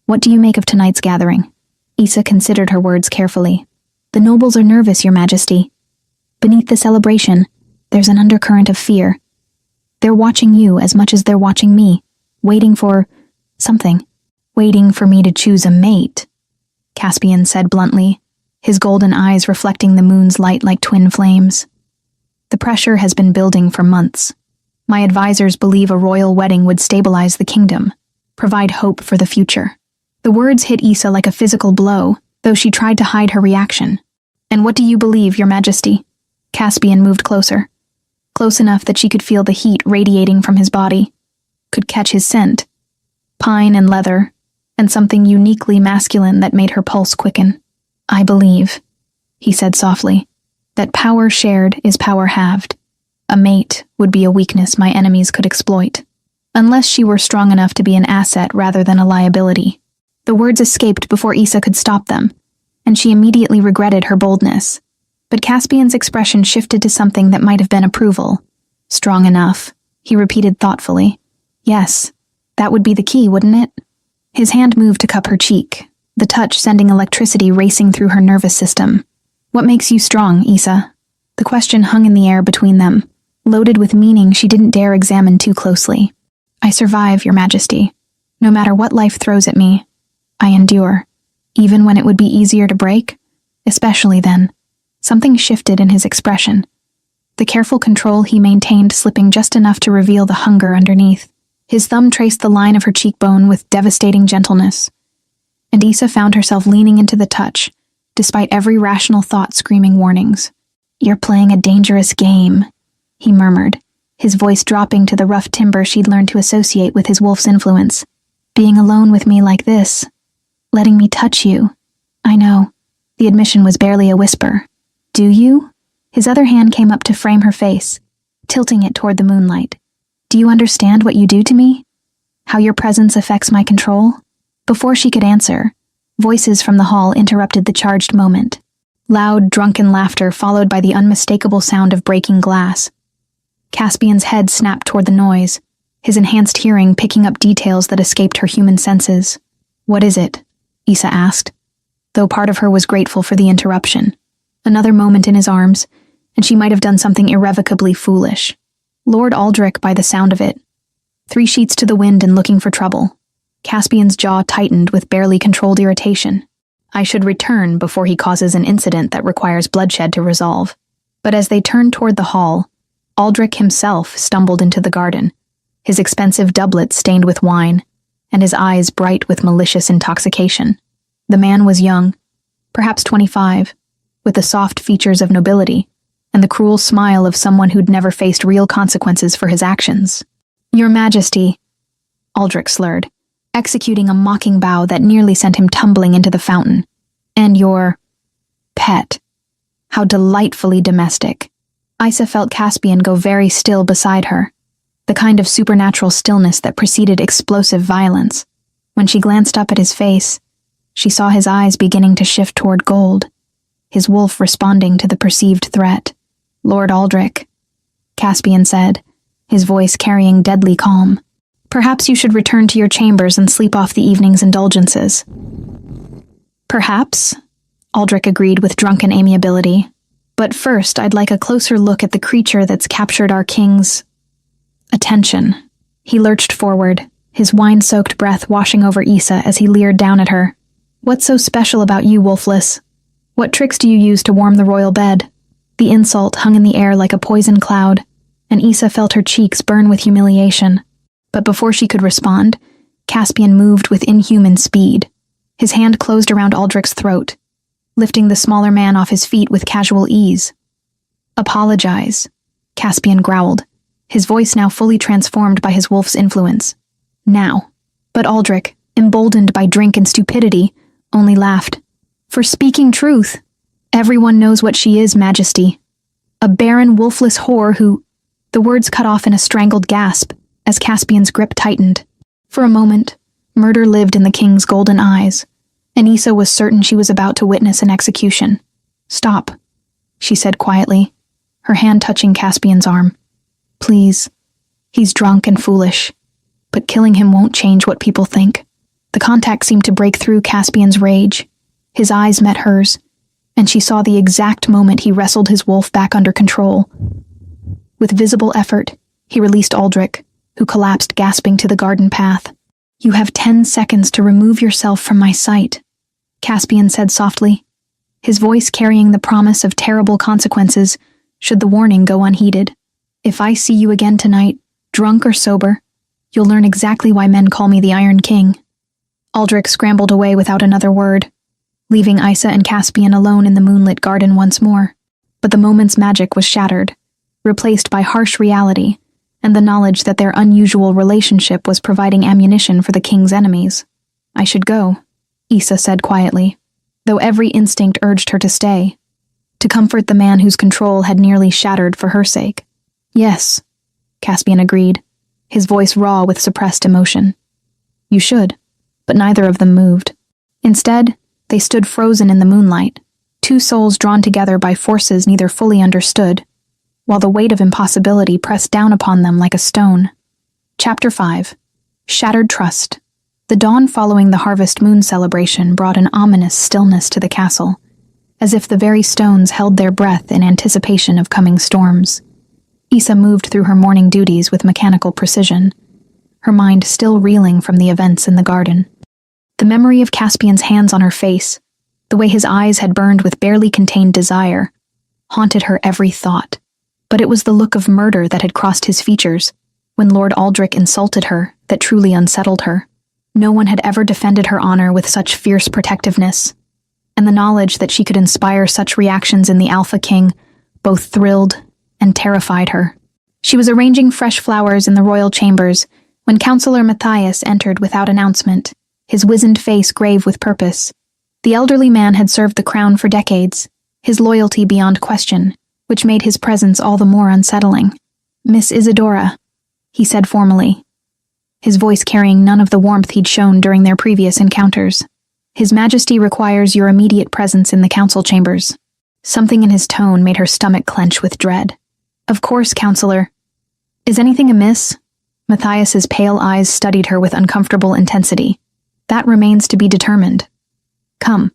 what do you make of tonight's gathering?" Issa considered her words carefully. "The nobles are nervous, Your Majesty. Beneath the celebration, there's an undercurrent of fear. They're watching you as much as they're watching me, waiting for something. Waiting for me to choose a mate," Caspian said bluntly, his golden eyes reflecting the moon's light like twin flames. "The pressure has been building for months. My advisors believe a royal wedding would stabilize the kingdom, provide hope for the future." The words hit Issa like a physical blow, though she tried to hide her reaction. "And what do you believe, Your Majesty?" Caspian moved closer, close enough that she could feel the heat radiating from his body, could catch his scent, pine and leather, and something uniquely masculine that made her pulse quicken. "I believe," he said softly, "that power shared is power halved. A mate would be a weakness my enemies could exploit, unless she were strong enough to be an asset rather than a liability." The words escaped before Issa could stop them, and she immediately regretted her boldness. But Caspian's expression shifted to something that might have been approval. "Strong enough," he repeated thoughtfully. "Yes, that would be the key, wouldn't it?" His hand moved to cup her cheek, the touch sending electricity racing through her nervous system. "What makes you strong, Issa?" The question hung in the air between them, loaded with meaning she didn't dare examine too closely. "I survive, Your Majesty. No matter what life throws at me, I endure, even when it would be easier to break, especially then." Something shifted in his expression, the careful control he maintained slipping just enough to reveal the hunger underneath. His thumb traced the line of her cheekbone with devastating gentleness, and Issa found herself leaning into the touch, despite every rational thought screaming warnings. "You're playing a dangerous game," he murmured, his voice dropping to the rough timbre she'd learned to associate with his wolf's influence. "Being alone with me like this, letting me touch you." "I know." The admission was barely a whisper. "Do you?" His other hand came up to frame her face, tilting it toward the moonlight. "Do you understand what you do to me? How your presence affects my control?" Before she could answer, voices from the hall interrupted the charged moment. Loud, drunken laughter followed by the unmistakable sound of breaking glass. Caspian's head snapped toward the noise, his enhanced hearing picking up details that escaped her human senses. "What is it?" Issa asked, though part of her was grateful for the interruption. Another moment in his arms, and she might have done something irrevocably foolish. Lord Aldrich, by the sound of it. 3 sheets to the wind and looking for trouble. Caspian's jaw tightened with barely controlled irritation. "I should return before he causes an incident that requires bloodshed to resolve." But as they turned toward the hall, Aldrich himself stumbled into the garden, his expensive doublet stained with wine, and his eyes bright with malicious intoxication. The man was young, perhaps 25, with the soft features of nobility, and the cruel smile of someone who'd never faced real consequences for his actions. "Your Majesty," Aldrich slurred, executing a mocking bow that nearly sent him tumbling into the fountain. "And your pet. How delightfully domestic." Issa felt Caspian go very still beside her, the kind of supernatural stillness that preceded explosive violence. When she glanced up at his face, she saw his eyes beginning to shift toward gold, his wolf responding to the perceived threat. "Lord Aldrich," Caspian said, his voice carrying deadly calm. "Perhaps you should return to your chambers and sleep off the evening's indulgences." "Perhaps," Aldrich agreed with drunken amiability. "But first, I'd like a closer look at the creature that's captured our king's attention." He lurched forward, his wine-soaked breath washing over Issa as he leered down at her. "What's so special about you, Wolfless? What tricks do you use to warm the royal bed?" The insult hung in the air like a poison cloud, and Issa felt her cheeks burn with humiliation. But before she could respond, Caspian moved with inhuman speed. His hand closed around Aldrich's throat, lifting the smaller man off his feet with casual ease. "Apologize," Caspian growled, his voice now fully transformed by his wolf's influence. "Now." But Aldrich, emboldened by drink and stupidity, only laughed. "For speaking truth. Everyone knows what she is, Majesty. A barren, wolfless whore who—" The words cut off in a strangled gasp as Caspian's grip tightened. For a moment, murder lived in the king's golden eyes, and Issa was certain she was about to witness an execution. "Stop," she said quietly, her hand touching Caspian's arm. "Please. He's drunk and foolish, but killing him won't change what people think." The contact seemed to break through Caspian's rage. His eyes met hers, and she saw the exact moment he wrestled his wolf back under control. With visible effort, he released Aldrich, who collapsed gasping to the garden path. "You have 10 seconds to remove yourself from my sight," Caspian said softly, his voice carrying the promise of terrible consequences should the warning go unheeded. "If I see you again tonight, drunk or sober, you'll learn exactly why men call me the Iron King." Aldrich scrambled away without another word, leaving Issa and Caspian alone in the moonlit garden once more. But the moment's magic was shattered, replaced by harsh reality and the knowledge that their unusual relationship was providing ammunition for the king's enemies. "I should go," Issa said quietly, though every instinct urged her to stay, to comfort the man whose control had nearly shattered for her sake. "Yes," Caspian agreed, his voice raw with suppressed emotion. "You should." But neither of them moved. Instead, they stood frozen in the moonlight, two souls drawn together by forces neither fully understood, while the weight of impossibility pressed down upon them like a stone. Chapter 5. Shattered Trust. The dawn following the harvest moon celebration brought an ominous stillness to the castle, as if the very stones held their breath in anticipation of coming storms. Issa moved through her morning duties with mechanical precision, her mind still reeling from the events in the garden. The memory of Caspian's hands on her face, the way his eyes had burned with barely contained desire, haunted her every thought. But it was the look of murder that had crossed his features when Lord Aldrich insulted her that truly unsettled her. No one had ever defended her honor with such fierce protectiveness, and the knowledge that she could inspire such reactions in the Alpha King both thrilled and terrified her. She was arranging fresh flowers in the royal chambers when Councillor Matthias entered without announcement, his wizened face grave with purpose. The elderly man had served the crown for decades, his loyalty beyond question, which made his presence all the more unsettling. "Miss Isadora," he said formally, his voice carrying none of the warmth he'd shown during their previous encounters. "His Majesty requires your immediate presence in the council chambers." Something in his tone made her stomach clench with dread. "Of course, Councillor. Is anything amiss?" Matthias's pale eyes studied her with uncomfortable intensity. "That remains to be determined. Come."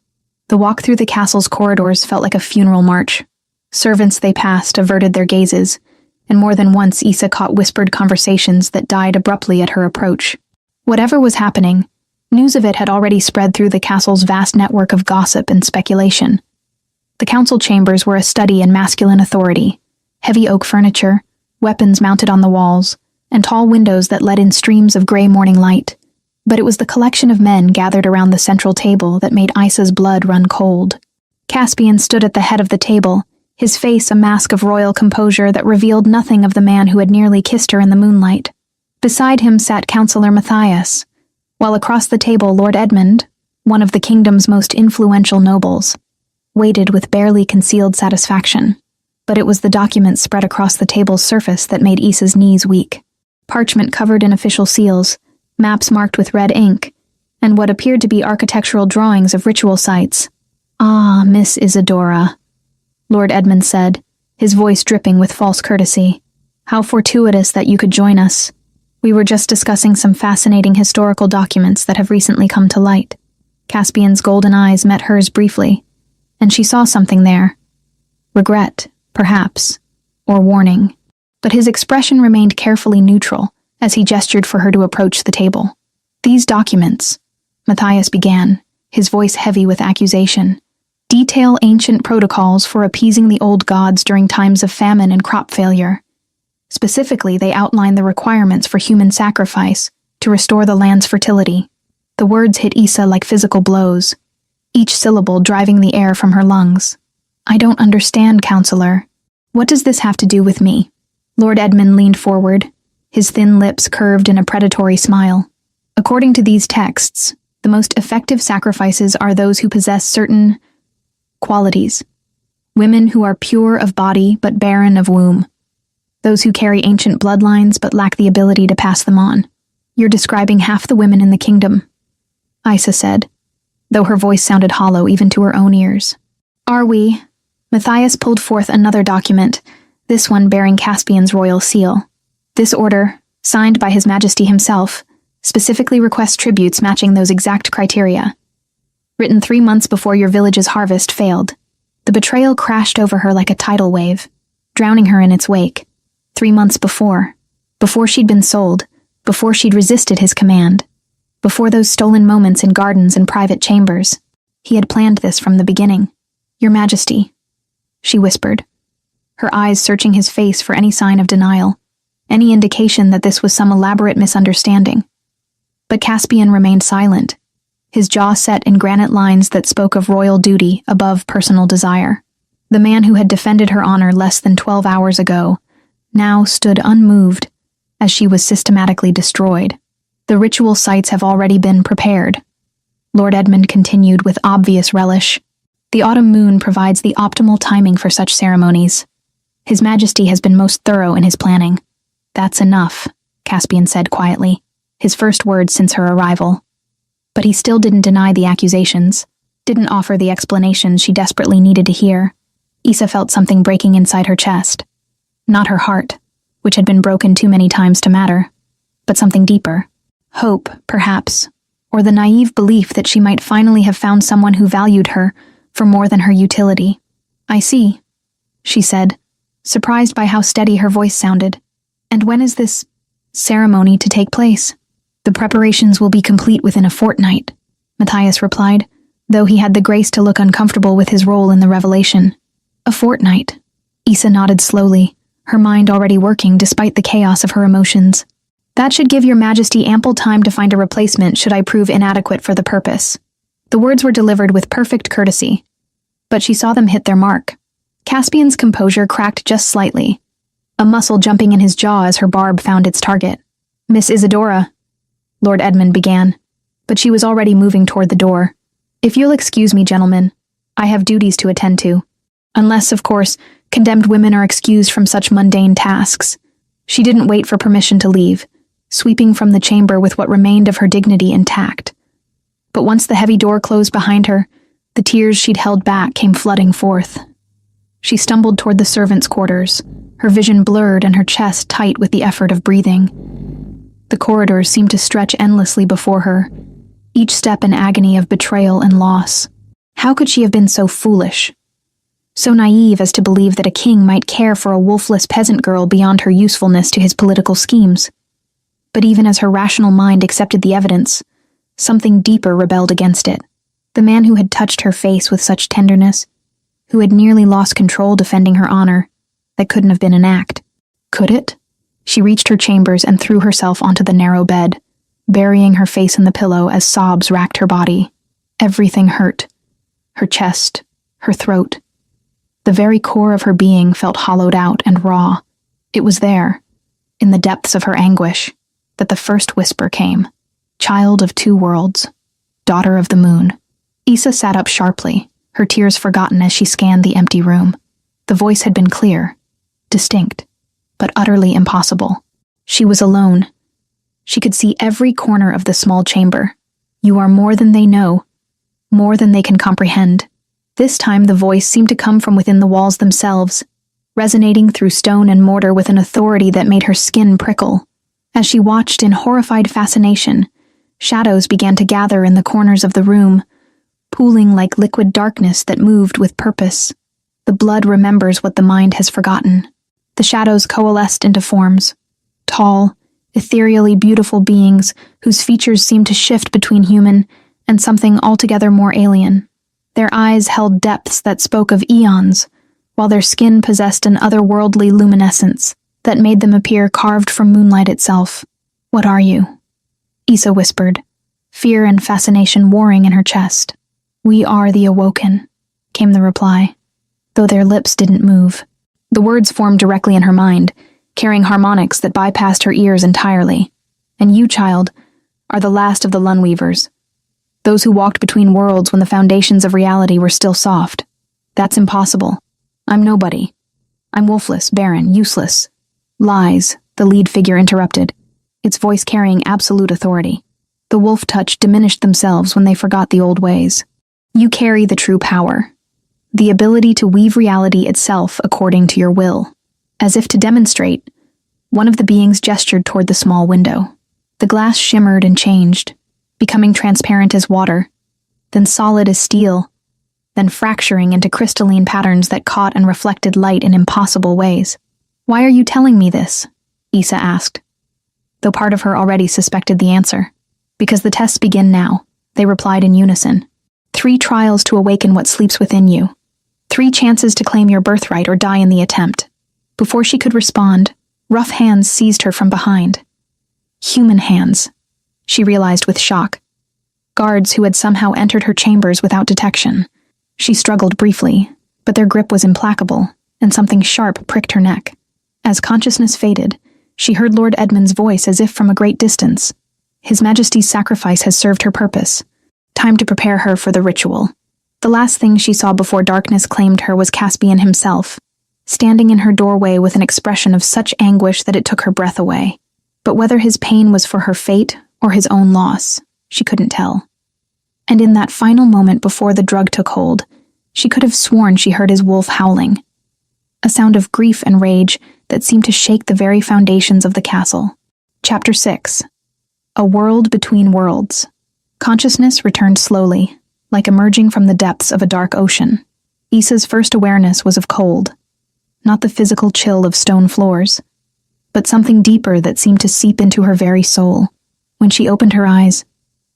The walk through the castle's corridors felt like a funeral march. Servants they passed averted their gazes, and more than once Issa caught whispered conversations that died abruptly at her approach. Whatever was happening, news of it had already spread through the castle's vast network of gossip and speculation. The council chambers were a study in masculine authority, heavy oak furniture, weapons mounted on the walls, and tall windows that let in streams of gray morning light. But it was the collection of men gathered around the central table that made Issa's blood run cold. Caspian stood at the head of the table, his face a mask of royal composure that revealed nothing of the man who had nearly kissed her in the moonlight. Beside him sat Councillor Matthias, while across the table Lord Edmund, one of the kingdom's most influential nobles, waited with barely concealed satisfaction. But it was the documents spread across the table's surface that made Issa's knees weak. Parchment covered in official seals, maps marked with red ink, and what appeared to be architectural drawings of ritual sites. "Ah, Miss Isadora," Lord Edmund said, his voice dripping with false courtesy. "How fortuitous that you could join us. We were just discussing some fascinating historical documents that have recently come to light." Caspian's golden eyes met hers briefly, and she saw something there. Regret, perhaps, or warning. But his expression remained carefully neutral as he gestured for her to approach the table. "These documents," Matthias began, his voice heavy with accusation, "detail ancient protocols for appeasing the old gods during times of famine and crop failure. Specifically, they outline the requirements for human sacrifice to restore the land's fertility." The words hit Issa like physical blows. each syllable driving the air from her lungs. "I don't understand, counselor. What does this have to do with me?" Lord Edmund leaned forward, his thin lips curved in a predatory smile. "According to these texts, the most effective sacrifices are those who possess certain qualities. Women who are pure of body but barren of womb. Those who carry ancient bloodlines but lack the ability to pass them on. You're describing half the women in the kingdom," Isa said, though her voice sounded hollow even to her own ears. "Are we?" Matthias pulled forth another document, this one bearing Caspian's royal seal. "This order, signed by His Majesty himself, specifically requests tributes matching those exact criteria. Written 3 months before your village's harvest failed. The betrayal crashed over her like a tidal wave, drowning her in its wake. 3 months before she'd been sold, before she'd resisted his command, before those stolen moments in gardens and private chambers. He had planned this from the beginning. Your Majesty," she whispered, her eyes searching his face for any sign of denial, any indication that this was some elaborate misunderstanding. But Caspian remained silent, his jaw set in granite lines that spoke of royal duty above personal desire. The man who had defended her honor less than 12 hours ago now stood unmoved as she was systematically destroyed. "The ritual sites have already been prepared," Lord Edmund continued with obvious relish. "The autumn moon provides the optimal timing for such ceremonies. His Majesty has been most thorough in his planning." "That's enough," Caspian said quietly, his first words since her arrival. But he still didn't deny the accusations, didn't offer the explanations she desperately needed to hear. Isa felt something breaking inside her chest. Not her heart, which had been broken too many times to matter, but something deeper. Hope, perhaps, or the naive belief that she might finally have found someone who valued her for more than her utility. "I see," she said, surprised by how steady her voice sounded. "And when is this ceremony to take place?" "The preparations will be complete within a fortnight," Matthias replied, though he had the grace to look uncomfortable with his role in the revelation. "A fortnight?" Isa nodded slowly, her mind already working despite the chaos of her emotions. "That should give your Majesty ample time to find a replacement should I prove inadequate for the purpose." The words were delivered with perfect courtesy, but she saw them hit their mark. Caspian's composure cracked just slightly, a muscle jumping in his jaw as her barb found its target. "Miss Isadora," Lord Edmund began, but she was already moving toward the door. "If you'll excuse me, gentlemen, I have duties to attend to. Unless, of course, condemned women are excused from such mundane tasks." She didn't wait for permission to leave, sweeping from the chamber with what remained of her dignity intact. But once the heavy door closed behind her, the tears she'd held back came flooding forth. She stumbled toward the servants' quarters, her vision blurred and her chest tight with the effort of breathing. The corridors seemed to stretch endlessly before her, each step an agony of betrayal and loss. How could she have been so foolish? So naive as to believe that a king might care for a wolfless peasant girl beyond her usefulness to his political schemes. But even as her rational mind accepted the evidence, something deeper rebelled against it. The man who had touched her face with such tenderness, who had nearly lost control defending her honor, that couldn't have been an act. Could it? She reached her chambers and threw herself onto the narrow bed, burying her face in the pillow as sobs racked her body. Everything hurt. Her chest, her throat. The very core of her being felt hollowed out and raw. It was there, in the depths of her anguish, that the first whisper came. Child of two worlds, daughter of the moon. Isa sat up sharply, her tears forgotten as she scanned the empty room. The voice had been clear, distinct, but utterly impossible. She was alone. She could see every corner of the small chamber. You are more than they know, more than they can comprehend. This time the voice seemed to come from within the walls themselves, resonating through stone and mortar with an authority that made her skin prickle. As she watched in horrified fascination, shadows began to gather in the corners of the room, pooling like liquid darkness that moved with purpose. The blood remembers what the mind has forgotten. The shadows coalesced into forms, tall, ethereally beautiful beings whose features seemed to shift between human and something altogether more alien. Their eyes held depths that spoke of eons, while their skin possessed an otherworldly luminescence that made them appear carved from moonlight itself. "What are you?" Isa whispered, fear and fascination warring in her chest. "We are the Awoken," came the reply, though their lips didn't move. The words formed directly in her mind, carrying harmonics that bypassed her ears entirely. "And you, child, are the last of the Lunweavers, those who walked between worlds when the foundations of reality were still soft. That's impossible. I'm nobody. I'm wolfless, barren, useless." "Lies," the lead figure interrupted, its voice carrying absolute authority. The wolf touch diminished themselves when they forgot the old ways. "You carry the true power, the ability to weave reality itself according to your will." As if to demonstrate, one of the beings gestured toward the small window. The glass shimmered and changed, becoming transparent as water, then solid as steel, then fracturing into crystalline patterns that caught and reflected light in impossible ways. "Why are you telling me this?" Issa asked, though part of her already suspected the answer. "Because the tests begin now," they replied in unison. 3 trials to awaken what sleeps within you. 3 chances to claim your birthright or die in the attempt. Before she could respond, rough hands seized her from behind. Human hands, she realized with shock. Guards who had somehow entered her chambers without detection. She struggled briefly, but their grip was implacable, and something sharp pricked her neck. As consciousness faded, she heard Lord Edmund's voice as if from a great distance. His Majesty's sacrifice has served her purpose. Time to prepare her for the ritual. The last thing she saw before darkness claimed her was Caspian himself, standing in her doorway with an expression of such anguish that it took her breath away. But whether his pain was for her fate or his own loss, she couldn't tell. And in that final moment before the drug took hold, she could have sworn she heard his wolf howling. A sound of grief and rage that seemed to shake the very foundations of the castle. Chapter 6. A World Between Worlds. Consciousness returned slowly, like emerging from the depths of a dark ocean. Issa's first awareness was of cold, not the physical chill of stone floors, but something deeper that seemed to seep into her very soul. When she opened her eyes,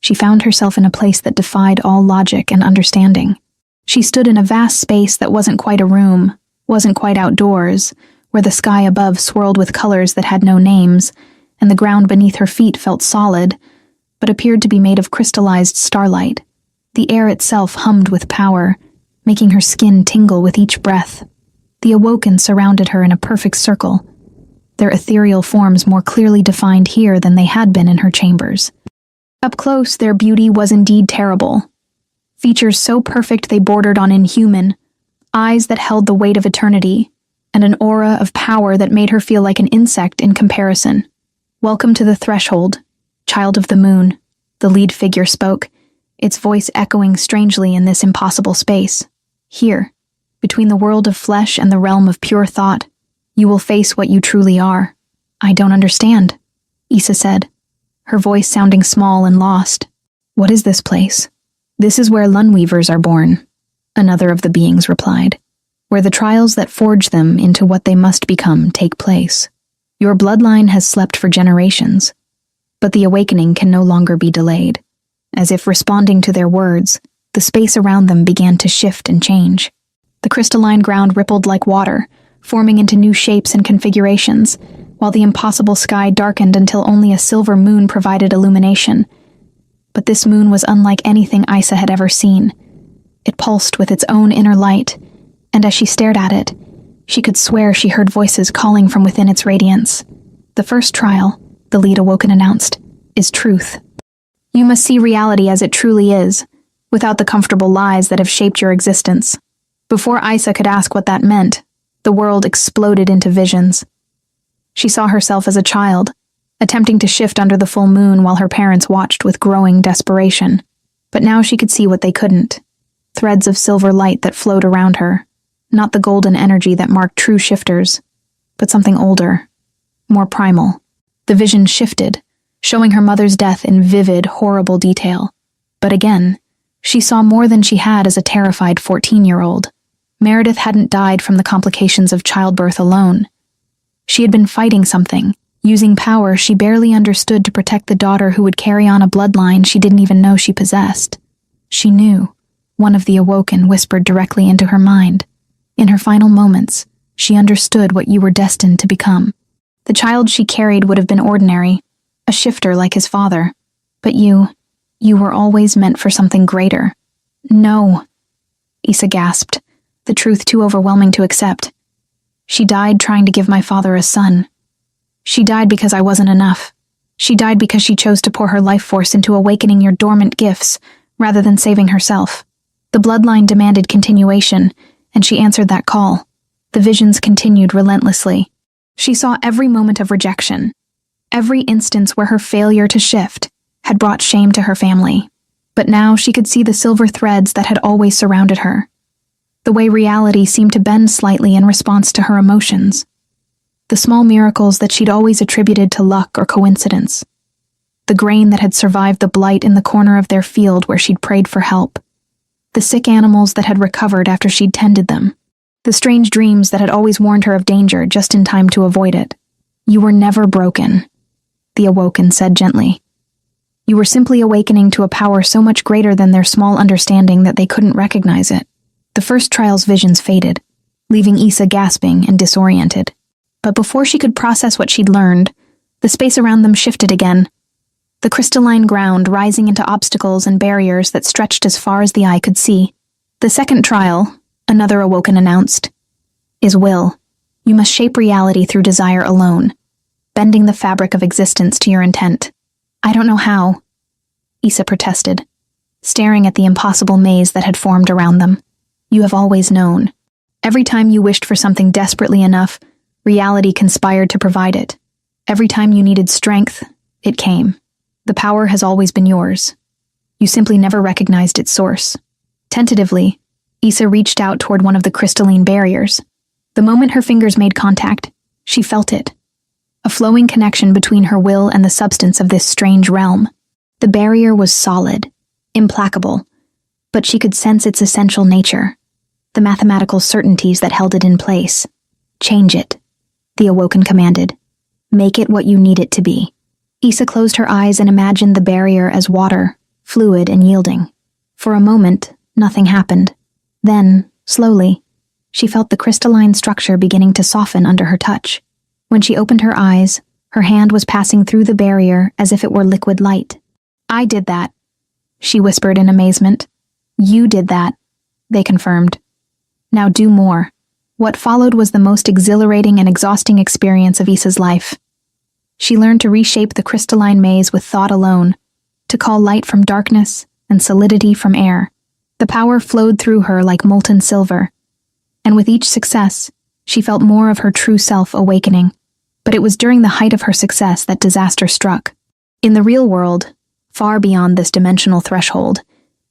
she found herself in a place that defied all logic and understanding. She stood in a vast space that wasn't quite a room, wasn't quite outdoors, where the sky above swirled with colors that had no names, and the ground beneath her feet felt solid, but appeared to be made of crystallized starlight. The air itself hummed with power, making her skin tingle with each breath. The Awoken surrounded her in a perfect circle, their ethereal forms more clearly defined here than they had been in her chambers. Up close, their beauty was indeed terrible. Features so perfect they bordered on inhuman, eyes that held the weight of eternity, and an aura of power that made her feel like an insect in comparison. "Welcome to the threshold, child of the moon," the lead figure spoke, its voice echoing strangely in this impossible space. "Here, between the world of flesh and the realm of pure thought, you will face what you truly are." "I don't understand," Issa said, her voice sounding small and lost. "What is this place?" "This is where Lunweavers are born," another of the beings replied, "where the trials that forge them into what they must become take place. Your bloodline has slept for generations, but the awakening can no longer be delayed." As if responding to their words, the space around them began to shift and change. The crystalline ground rippled like water, forming into new shapes and configurations, while the impossible sky darkened until only a silver moon provided illumination. But this moon was unlike anything Issa had ever seen. It pulsed with its own inner light, and as she stared at it, she could swear she heard voices calling from within its radiance. "The first trial," the lead Awoken announced, "is truth. You must see reality as it truly is, without the comfortable lies that have shaped your existence." Before Issa could ask what that meant, the world exploded into visions. She saw herself as a child, attempting to shift under the full moon while her parents watched with growing desperation. But now she could see what they couldn't. Threads of silver light that flowed around her, not the golden energy that marked true shifters, but something older, more primal. The vision shifted, showing her mother's death in vivid, horrible detail. But again, she saw more than she had as a terrified 14-year-old. Meredith hadn't died from the complications of childbirth alone. She had been fighting something, using power she barely understood to protect the daughter who would carry on a bloodline she didn't even know she possessed. She knew, one of the Awoken whispered directly into her mind. In her final moments, she understood what you were destined to become. The child she carried would have been ordinary, a shifter like his father. But you were always meant for something greater. No, Issa gasped, the truth too overwhelming to accept. She died trying to give my father a son. She died because I wasn't enough. She died because she chose to pour her life force into awakening your dormant gifts, rather than saving herself. The bloodline demanded continuation, and she answered that call. The visions continued relentlessly. She saw every moment of rejection, every instance where her failure to shift had brought shame to her family. But now she could see the silver threads that had always surrounded her. The way reality seemed to bend slightly in response to her emotions. The small miracles that she'd always attributed to luck or coincidence. The grain that had survived the blight in the corner of their field where she'd prayed for help. The sick animals that had recovered after she'd tended them. The strange dreams that had always warned her of danger just in time to avoid it. You were never broken, the Awoken said gently. You were simply awakening to a power so much greater than their small understanding that they couldn't recognize it. The first trial's visions faded, leaving Issa gasping and disoriented. But before she could process what she'd learned, the space around them shifted again. The crystalline ground rising into obstacles and barriers that stretched as far as the eye could see. The second trial, another Awoken announced, is will. You must shape reality through desire alone, bending the fabric of existence to your intent. I don't know how, Issa protested, staring at the impossible maze that had formed around them. You have always known. Every time you wished for something desperately enough, reality conspired to provide it. Every time you needed strength, it came. The power has always been yours. You simply never recognized its source. Tentatively, Issa reached out toward one of the crystalline barriers. The moment her fingers made contact, she felt it. A flowing connection between her will and the substance of this strange realm. The barrier was solid, implacable, but she could sense its essential nature, the mathematical certainties that held it in place. Change it, the Awoken commanded. Make it what you need it to be. Issa closed her eyes and imagined the barrier as water, fluid and yielding. For a moment, nothing happened. Then, slowly, she felt the crystalline structure beginning to soften under her touch. When she opened her eyes, her hand was passing through the barrier as if it were liquid light. I did that, she whispered in amazement. You did that, they confirmed. Now do more. What followed was the most exhilarating and exhausting experience of Issa's life. She learned to reshape the crystalline maze with thought alone, to call light from darkness and solidity from air. The power flowed through her like molten silver, and with each success, she felt more of her true self awakening. But it was during the height of her success that disaster struck. In the real world, far beyond this dimensional threshold,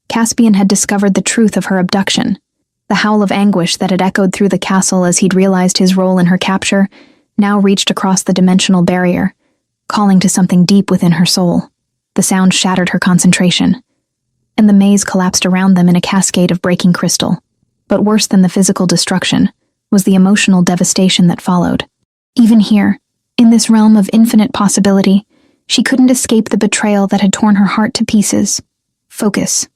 Caspian had discovered the truth of her abduction. The howl of anguish that had echoed through the castle as he'd realized his role in her capture now reached across the dimensional barrier, calling to something deep within her soul. The sound shattered her concentration, and the maze collapsed around them in a cascade of breaking crystal. But worse than the physical destruction was the emotional devastation that followed. Even here, in this realm of infinite possibility, she couldn't escape the betrayal that had torn her heart to pieces. Focus,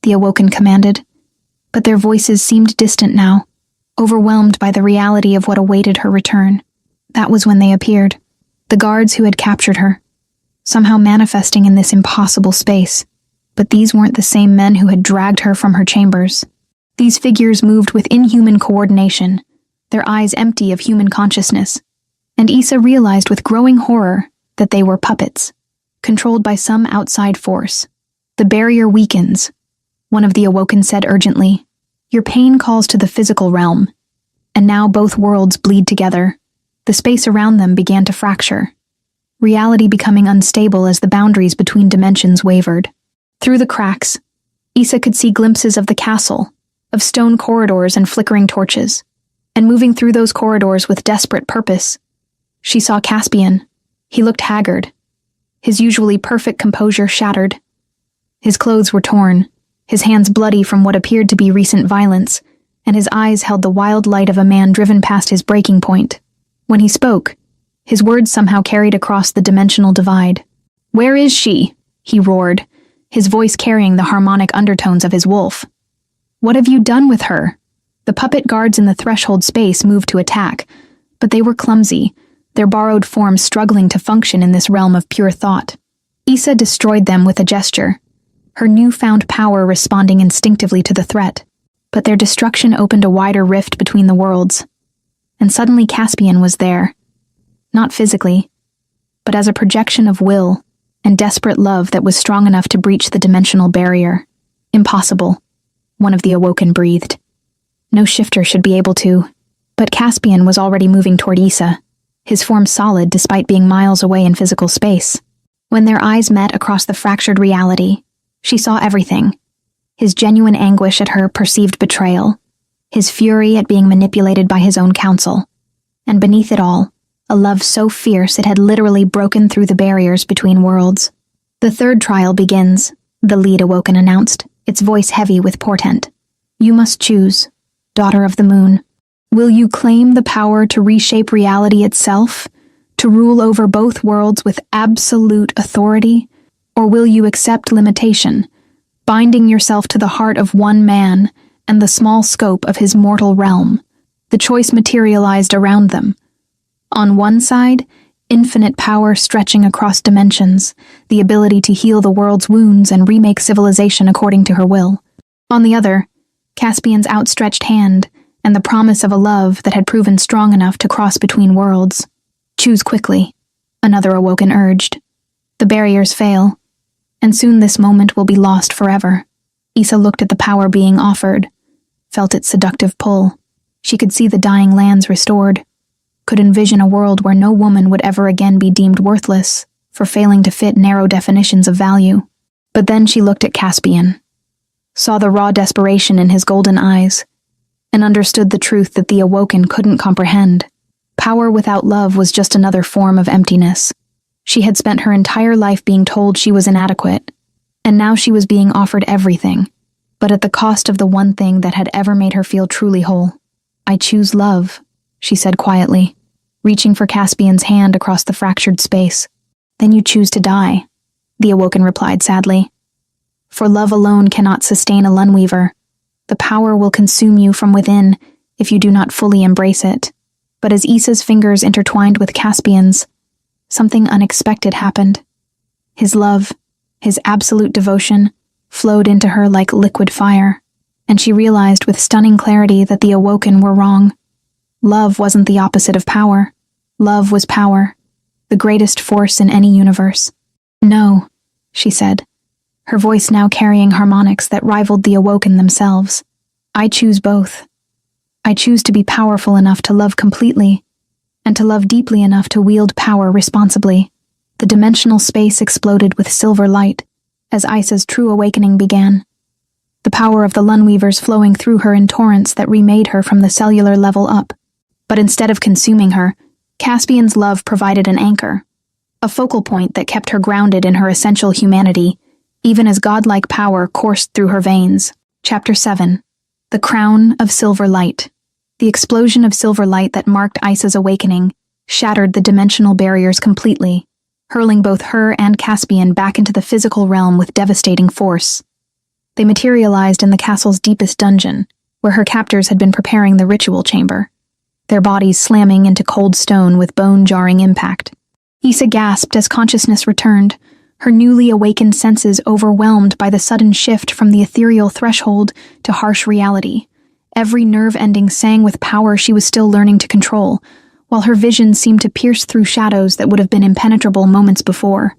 the Awoken commanded, but their voices seemed distant now, overwhelmed by the reality of what awaited her return. That was when they appeared, the guards who had captured her, somehow manifesting in this impossible space. But these weren't the same men who had dragged her from her chambers. These figures moved with inhuman coordination, their eyes empty of human consciousness, and Issa realized with growing horror that they were puppets, controlled by some outside force. The barrier weakens, one of the Awoken said urgently. Your pain calls to the physical realm, and now both worlds bleed together. The space around them began to fracture, reality becoming unstable as the boundaries between dimensions wavered. Through the cracks, Issa could see glimpses of the castle, of stone corridors and flickering torches, and moving through those corridors with desperate purpose, she saw Caspian. He looked haggard, his usually perfect composure shattered. His clothes were torn, his hands bloody from what appeared to be recent violence, and his eyes held the wild light of a man driven past his breaking point. When he spoke, his words somehow carried across the dimensional divide. "Where is she?" he roared, his voice carrying the harmonic undertones of his wolf. "What have you done with her?" The puppet guards in the threshold space moved to attack, but they were clumsy, their borrowed forms struggling to function in this realm of pure thought. Issa destroyed them with a gesture, her newfound power responding instinctively to the threat. But their destruction opened a wider rift between the worlds, and suddenly Caspian was there, not physically, but as a projection of will and desperate love that was strong enough to breach the dimensional barrier. Impossible, one of the Awoken breathed. No shifter should be able to. But Caspian was already moving toward Issa, his form solid despite being miles away in physical space. When their eyes met across the fractured reality, she saw everything. His genuine anguish at her perceived betrayal, his fury at being manipulated by his own counsel, and beneath it all, a love so fierce it had literally broken through the barriers between worlds. "The third trial begins," the lead Awoken announced, its voice heavy with portent. "You must choose, daughter of the moon. Will you claim the power to reshape reality itself, to rule over both worlds with absolute authority, or will you accept limitation, binding yourself to the heart of one man and the small scope of his mortal realm?" The choice materialized around them. On one side, infinite power stretching across dimensions, the ability to heal the world's wounds and remake civilization according to her will. On the other, Caspian's outstretched hand and the promise of a love that had proven strong enough to cross between worlds. "Choose quickly," another Awoken urged. "The barriers fail, and soon this moment will be lost forever." Issa looked at the power being offered, felt its seductive pull. She could see the dying lands restored, could envision a world where no woman would ever again be deemed worthless for failing to fit narrow definitions of value. But then she looked at Caspian, saw the raw desperation in his golden eyes, and understood the truth that the Awoken couldn't comprehend. Power without love was just another form of emptiness. She had spent her entire life being told she was inadequate, and now she was being offered everything, but at the cost of the one thing that had ever made her feel truly whole. "I choose love," she said quietly, reaching for Caspian's hand across the fractured space. "Then you choose to die," the Awoken replied sadly. "For love alone cannot sustain a Lunweaver. The power will consume you from within if you do not fully embrace it." But as Issa's fingers intertwined with Caspian's, something unexpected happened. His love, his absolute devotion, flowed into her like liquid fire, and she realized with stunning clarity that the Awoken were wrong. Love wasn't the opposite of power. Love was power, the greatest force in any universe. "No," she said, her voice now carrying harmonics that rivaled the Awoken themselves. "I choose both. I choose to be powerful enough to love completely, and to love deeply enough to wield power responsibly." The dimensional space exploded with silver light as Issa's true awakening began, the power of the Lunweavers flowing through her in torrents that remade her from the cellular level up. But instead of consuming her, Caspian's love provided an anchor, a focal point that kept her grounded in her essential humanity, even as godlike power coursed through her veins. Chapter 7. The Crown of Silver Light. The explosion of silver light that marked Issa's awakening shattered the dimensional barriers completely, hurling both her and Caspian back into the physical realm with devastating force. They materialized in the castle's deepest dungeon, where her captors had been preparing the ritual chamber, their bodies slamming into cold stone with bone-jarring impact. Issa gasped as consciousness returned, her newly awakened senses overwhelmed by the sudden shift from the ethereal threshold to harsh reality. Every nerve ending sang with power she was still learning to control, while her vision seemed to pierce through shadows that would have been impenetrable moments before.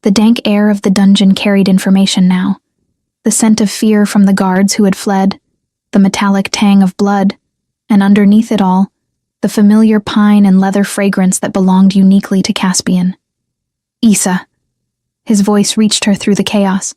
The dank air of the dungeon carried information now. The scent of fear from the guards who had fled, the metallic tang of blood, and underneath it all, the familiar pine and leather fragrance that belonged uniquely to Caspian. "Issa." His voice reached her through the chaos,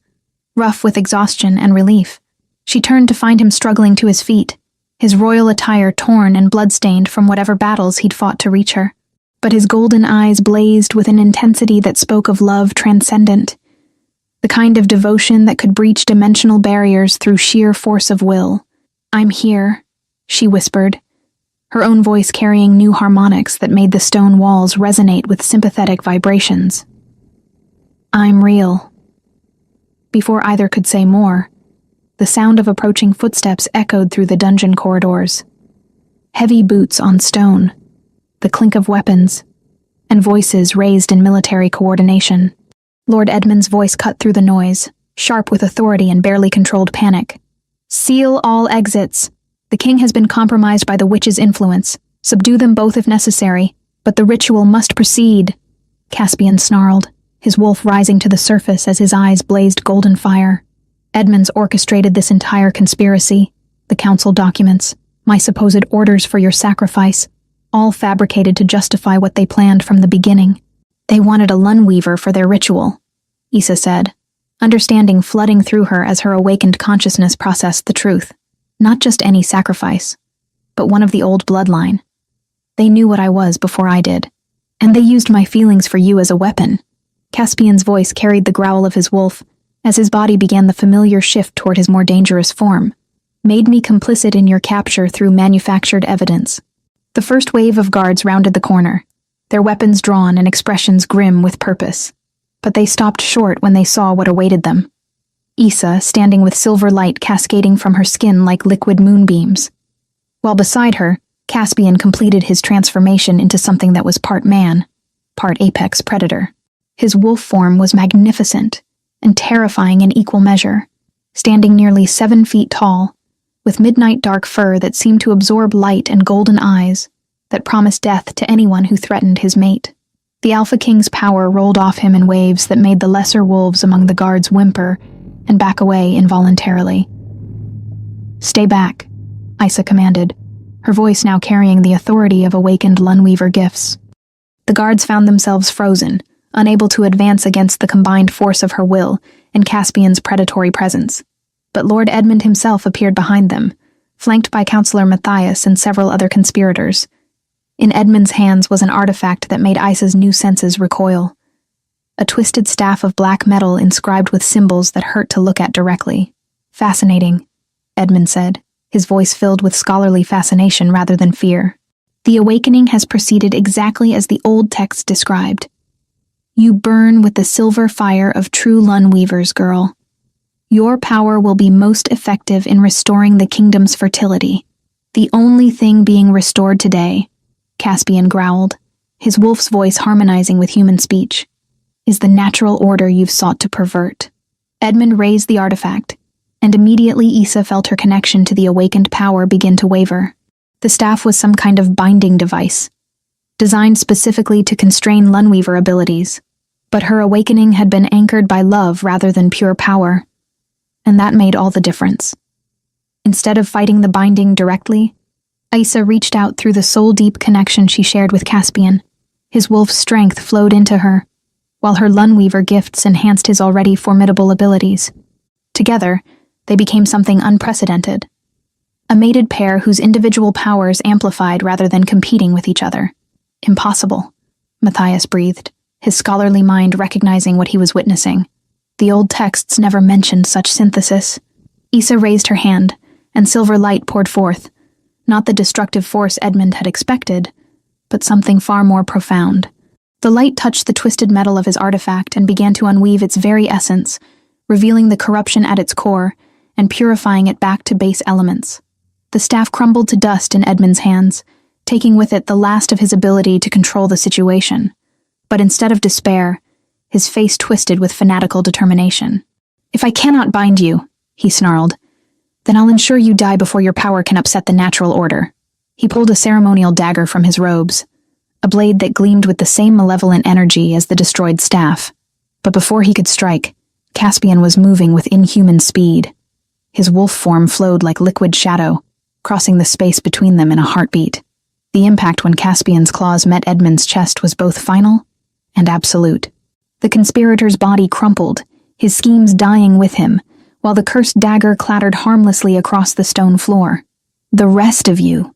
rough with exhaustion and relief. She turned to find him struggling to his feet, his royal attire torn and bloodstained from whatever battles he'd fought to reach her. But his golden eyes blazed with an intensity that spoke of love transcendent, the kind of devotion that could breach dimensional barriers through sheer force of will. "I'm here," she whispered, her own voice carrying new harmonics that made the stone walls resonate with sympathetic vibrations. "I'm real." Before either could say more, the sound of approaching footsteps echoed through the dungeon corridors. Heavy boots on stone, the clink of weapons, and voices raised in military coordination. Lord Edmund's voice cut through the noise, sharp with authority and barely controlled panic. "Seal all exits. The king has been compromised by the witch's influence. Subdue them both if necessary, but the ritual must proceed," Caspian snarled, his wolf rising to the surface as his eyes blazed golden fire. "Edmonds orchestrated this entire conspiracy. The council documents, my supposed orders for your sacrifice, all fabricated to justify what they planned from the beginning. They wanted a Lunweaver for their ritual," Issa said, understanding flooding through her as her awakened consciousness processed the truth. Not just any sacrifice, but one of the old bloodline. They knew what I was before I did, and they used my feelings for you as a weapon. Caspian's voice carried the growl of his wolf as his body began the familiar shift toward his more dangerous form. "Made me complicit in your capture through manufactured evidence." The first wave of guards rounded the corner, their weapons drawn and expressions grim with purpose. But they stopped short when they saw what awaited them. Issa, standing with silver light cascading from her skin like liquid moonbeams. While beside her, Caspian completed his transformation into something that was part man, part apex predator. His wolf form was magnificent and terrifying in equal measure, standing nearly 7 feet tall, with midnight dark fur that seemed to absorb light and golden eyes that promised death to anyone who threatened his mate. The Alpha King's power rolled off him in waves that made the lesser wolves among the guards whimper and back away involuntarily. "Stay back," Issa commanded, her voice now carrying the authority of awakened Lunweaver gifts. The guards found themselves frozen, unable to advance against the combined force of her will and Caspian's predatory presence. But Lord Edmund himself appeared behind them, flanked by Councillor Matthias and several other conspirators. In Edmund's hands was an artifact that made Issa's new senses recoil. A twisted staff of black metal inscribed with symbols that hurt to look at directly. "Fascinating," Edmund said, his voice filled with scholarly fascination rather than fear. "The awakening has proceeded exactly as the old text described. You burn with the silver fire of true Lunweavers, girl. Your power will be most effective in restoring the kingdom's fertility. The only thing being restored today," Caspian growled, his wolf's voice harmonizing with human speech, "is the natural order you've sought to pervert." Edmund raised the artifact, and immediately Issa felt her connection to the awakened power begin to waver. The staff was some kind of binding device, designed specifically to constrain Lunweaver abilities, but her awakening had been anchored by love rather than pure power, and that made all the difference. Instead of fighting the binding directly, Issa reached out through the soul-deep connection she shared with Caspian. His wolf's strength flowed into her, while her Lunweaver gifts enhanced his already formidable abilities. Together, they became something unprecedented. A mated pair whose individual powers amplified rather than competing with each other. "Impossible," Matthias breathed, his scholarly mind recognizing what he was witnessing. The old texts never mentioned such synthesis. Issa raised her hand, and silver light poured forth, not the destructive force Edmund had expected, but something far more profound. The light touched the twisted metal of his artifact and began to unweave its very essence, revealing the corruption at its core and purifying it back to base elements. The staff crumbled to dust in Edmund's hands, taking with it the last of his ability to control the situation. But instead of despair, his face twisted with fanatical determination. "If I cannot bind you," he snarled, "then I'll ensure you die before your power can upset the natural order." He pulled a ceremonial dagger from his robes, a blade that gleamed with the same malevolent energy as the destroyed staff. But before he could strike, Caspian was moving with inhuman speed. His wolf form flowed like liquid shadow, crossing the space between them in a heartbeat. The impact when Caspian's claws met Edmund's chest was both final and absolute. The conspirator's body crumpled, his schemes dying with him, while the cursed dagger clattered harmlessly across the stone floor. "The rest of you,"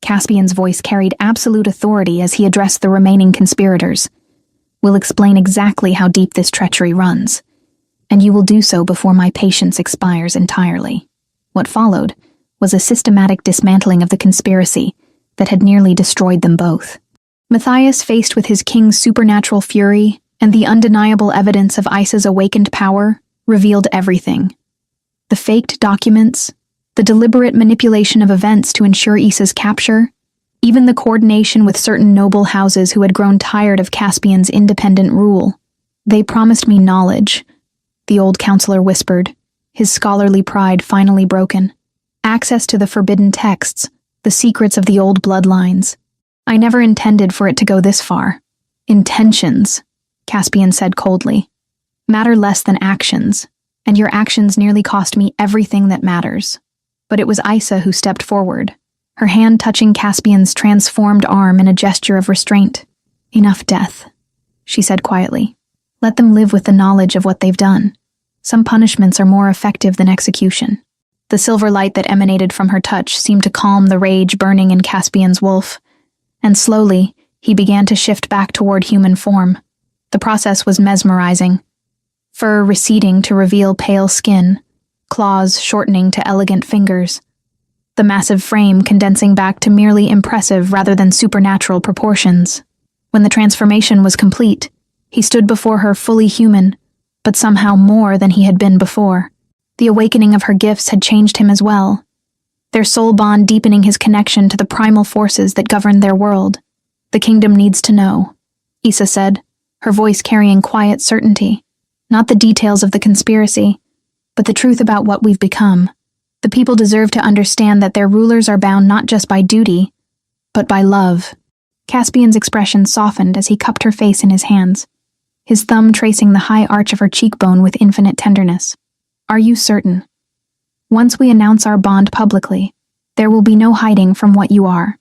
Caspian's voice carried absolute authority as he addressed the remaining conspirators, "will explain exactly how deep this treachery runs, and you will do so before my patience expires entirely." What followed was a systematic dismantling of the conspiracy that had nearly destroyed them both. Matthias, faced with his king's supernatural fury and the undeniable evidence of Issa's awakened power, revealed everything. The faked documents, the deliberate manipulation of events to ensure Issa's capture, even the coordination with certain noble houses who had grown tired of Caspian's independent rule. They promised me knowledge, the old counselor whispered, his scholarly pride finally broken. Access to the forbidden texts, the secrets of the old bloodlines. I never intended for it to go this far. Intentions, Caspian said coldly, matter less than actions, and your actions nearly cost me everything that matters. But it was Isa who stepped forward, her hand touching Caspian's transformed arm in a gesture of restraint. Enough death, she said quietly. Let them live with the knowledge of what they've done. Some punishments are more effective than execution. The silver light that emanated from her touch seemed to calm the rage burning in Caspian's wolf, and slowly he began to shift back toward human form. The process was mesmerizing. Fur receding to reveal pale skin, claws shortening to elegant fingers, the massive frame condensing back to merely impressive rather than supernatural proportions. When the transformation was complete, he stood before her fully human, but somehow more than he had been before. The awakening of her gifts had changed him as well, their soul bond deepening his connection to the primal forces that governed their world. The kingdom needs to know, Isa said, her voice carrying quiet certainty. Not the details of the conspiracy, but the truth about what we've become. The people deserve to understand that their rulers are bound not just by duty, but by love. Caspian's expression softened as he cupped her face in his hands, his thumb tracing the high arch of her cheekbone with infinite tenderness. Are you certain? Once we announce our bond publicly, there will be no hiding from what you are.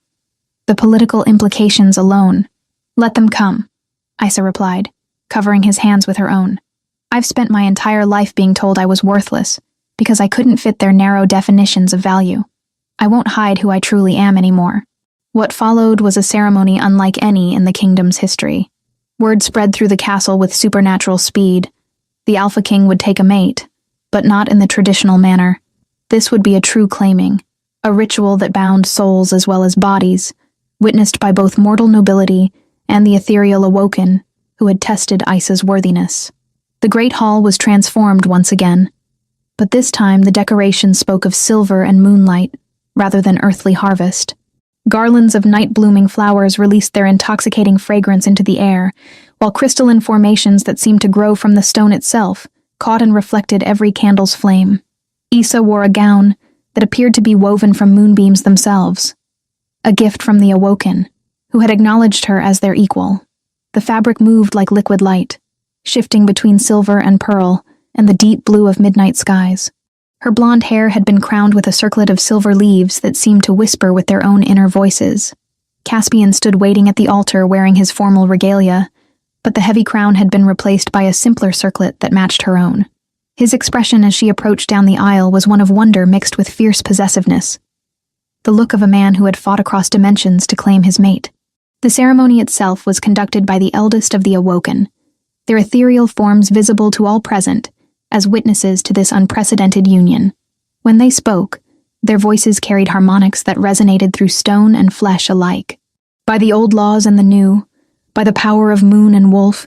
The political implications alone. Let them come, Isa replied, covering his hands with her own. I've spent my entire life being told I was worthless, because I couldn't fit their narrow definitions of value. I won't hide who I truly am anymore. What followed was a ceremony unlike any in the kingdom's history. Word spread through the castle with supernatural speed. The Alpha King would take a mate, but not in the traditional manner. This would be a true claiming, a ritual that bound souls as well as bodies, witnessed by both mortal nobility and the ethereal awoken who had tested Isa's worthiness. The great hall was transformed once again, but this time the decorations spoke of silver and moonlight rather than earthly harvest. Garlands of night-blooming flowers released their intoxicating fragrance into the air, while crystalline formations that seemed to grow from the stone itself caught and reflected every candle's flame. Isa wore a gown that appeared to be woven from moonbeams themselves, a gift from the Awoken, who had acknowledged her as their equal. The fabric moved like liquid light, shifting between silver and pearl and the deep blue of midnight skies. Her blonde hair had been crowned with a circlet of silver leaves that seemed to whisper with their own inner voices. Caspian stood waiting at the altar wearing his formal regalia, but the heavy crown had been replaced by a simpler circlet that matched her own. His expression as she approached down the aisle was one of wonder mixed with fierce possessiveness, the look of a man who had fought across dimensions to claim his mate. The ceremony itself was conducted by the eldest of the Awoken, their ethereal forms visible to all present as witnesses to this unprecedented union. When they spoke, their voices carried harmonics that resonated through stone and flesh alike. By the old laws and the new, by the power of moon and wolf,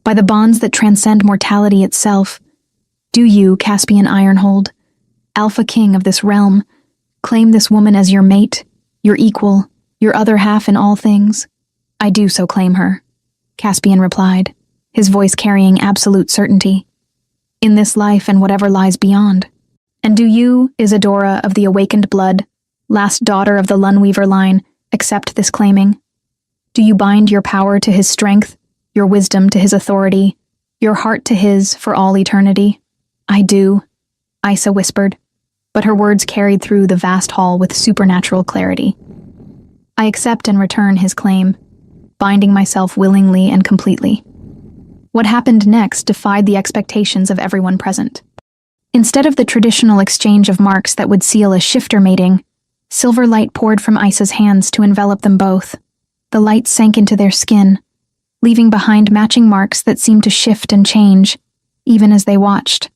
by the bonds that transcend mortality itself, do you, Caspian Ironhold, Alpha King of this realm, claim this woman as your mate, your equal, your other half in all things? I do so claim her, Caspian replied, his voice carrying absolute certainty. In this life and whatever lies beyond. And do you, Isadora of the awakened blood, last daughter of the Lunweaver line, accept this claiming? Do you bind your power to his strength, your wisdom to his authority, your heart to his for all eternity? I do, Isa whispered, but her words carried through the vast hall with supernatural clarity. I accept and return his claim, binding myself willingly and completely. What happened next defied the expectations of everyone present. Instead of the traditional exchange of marks that would seal a shifter mating, silver light poured from Isa's hands to envelop them both. The light sank into their skin, leaving behind matching marks that seemed to shift and change, even as they watched,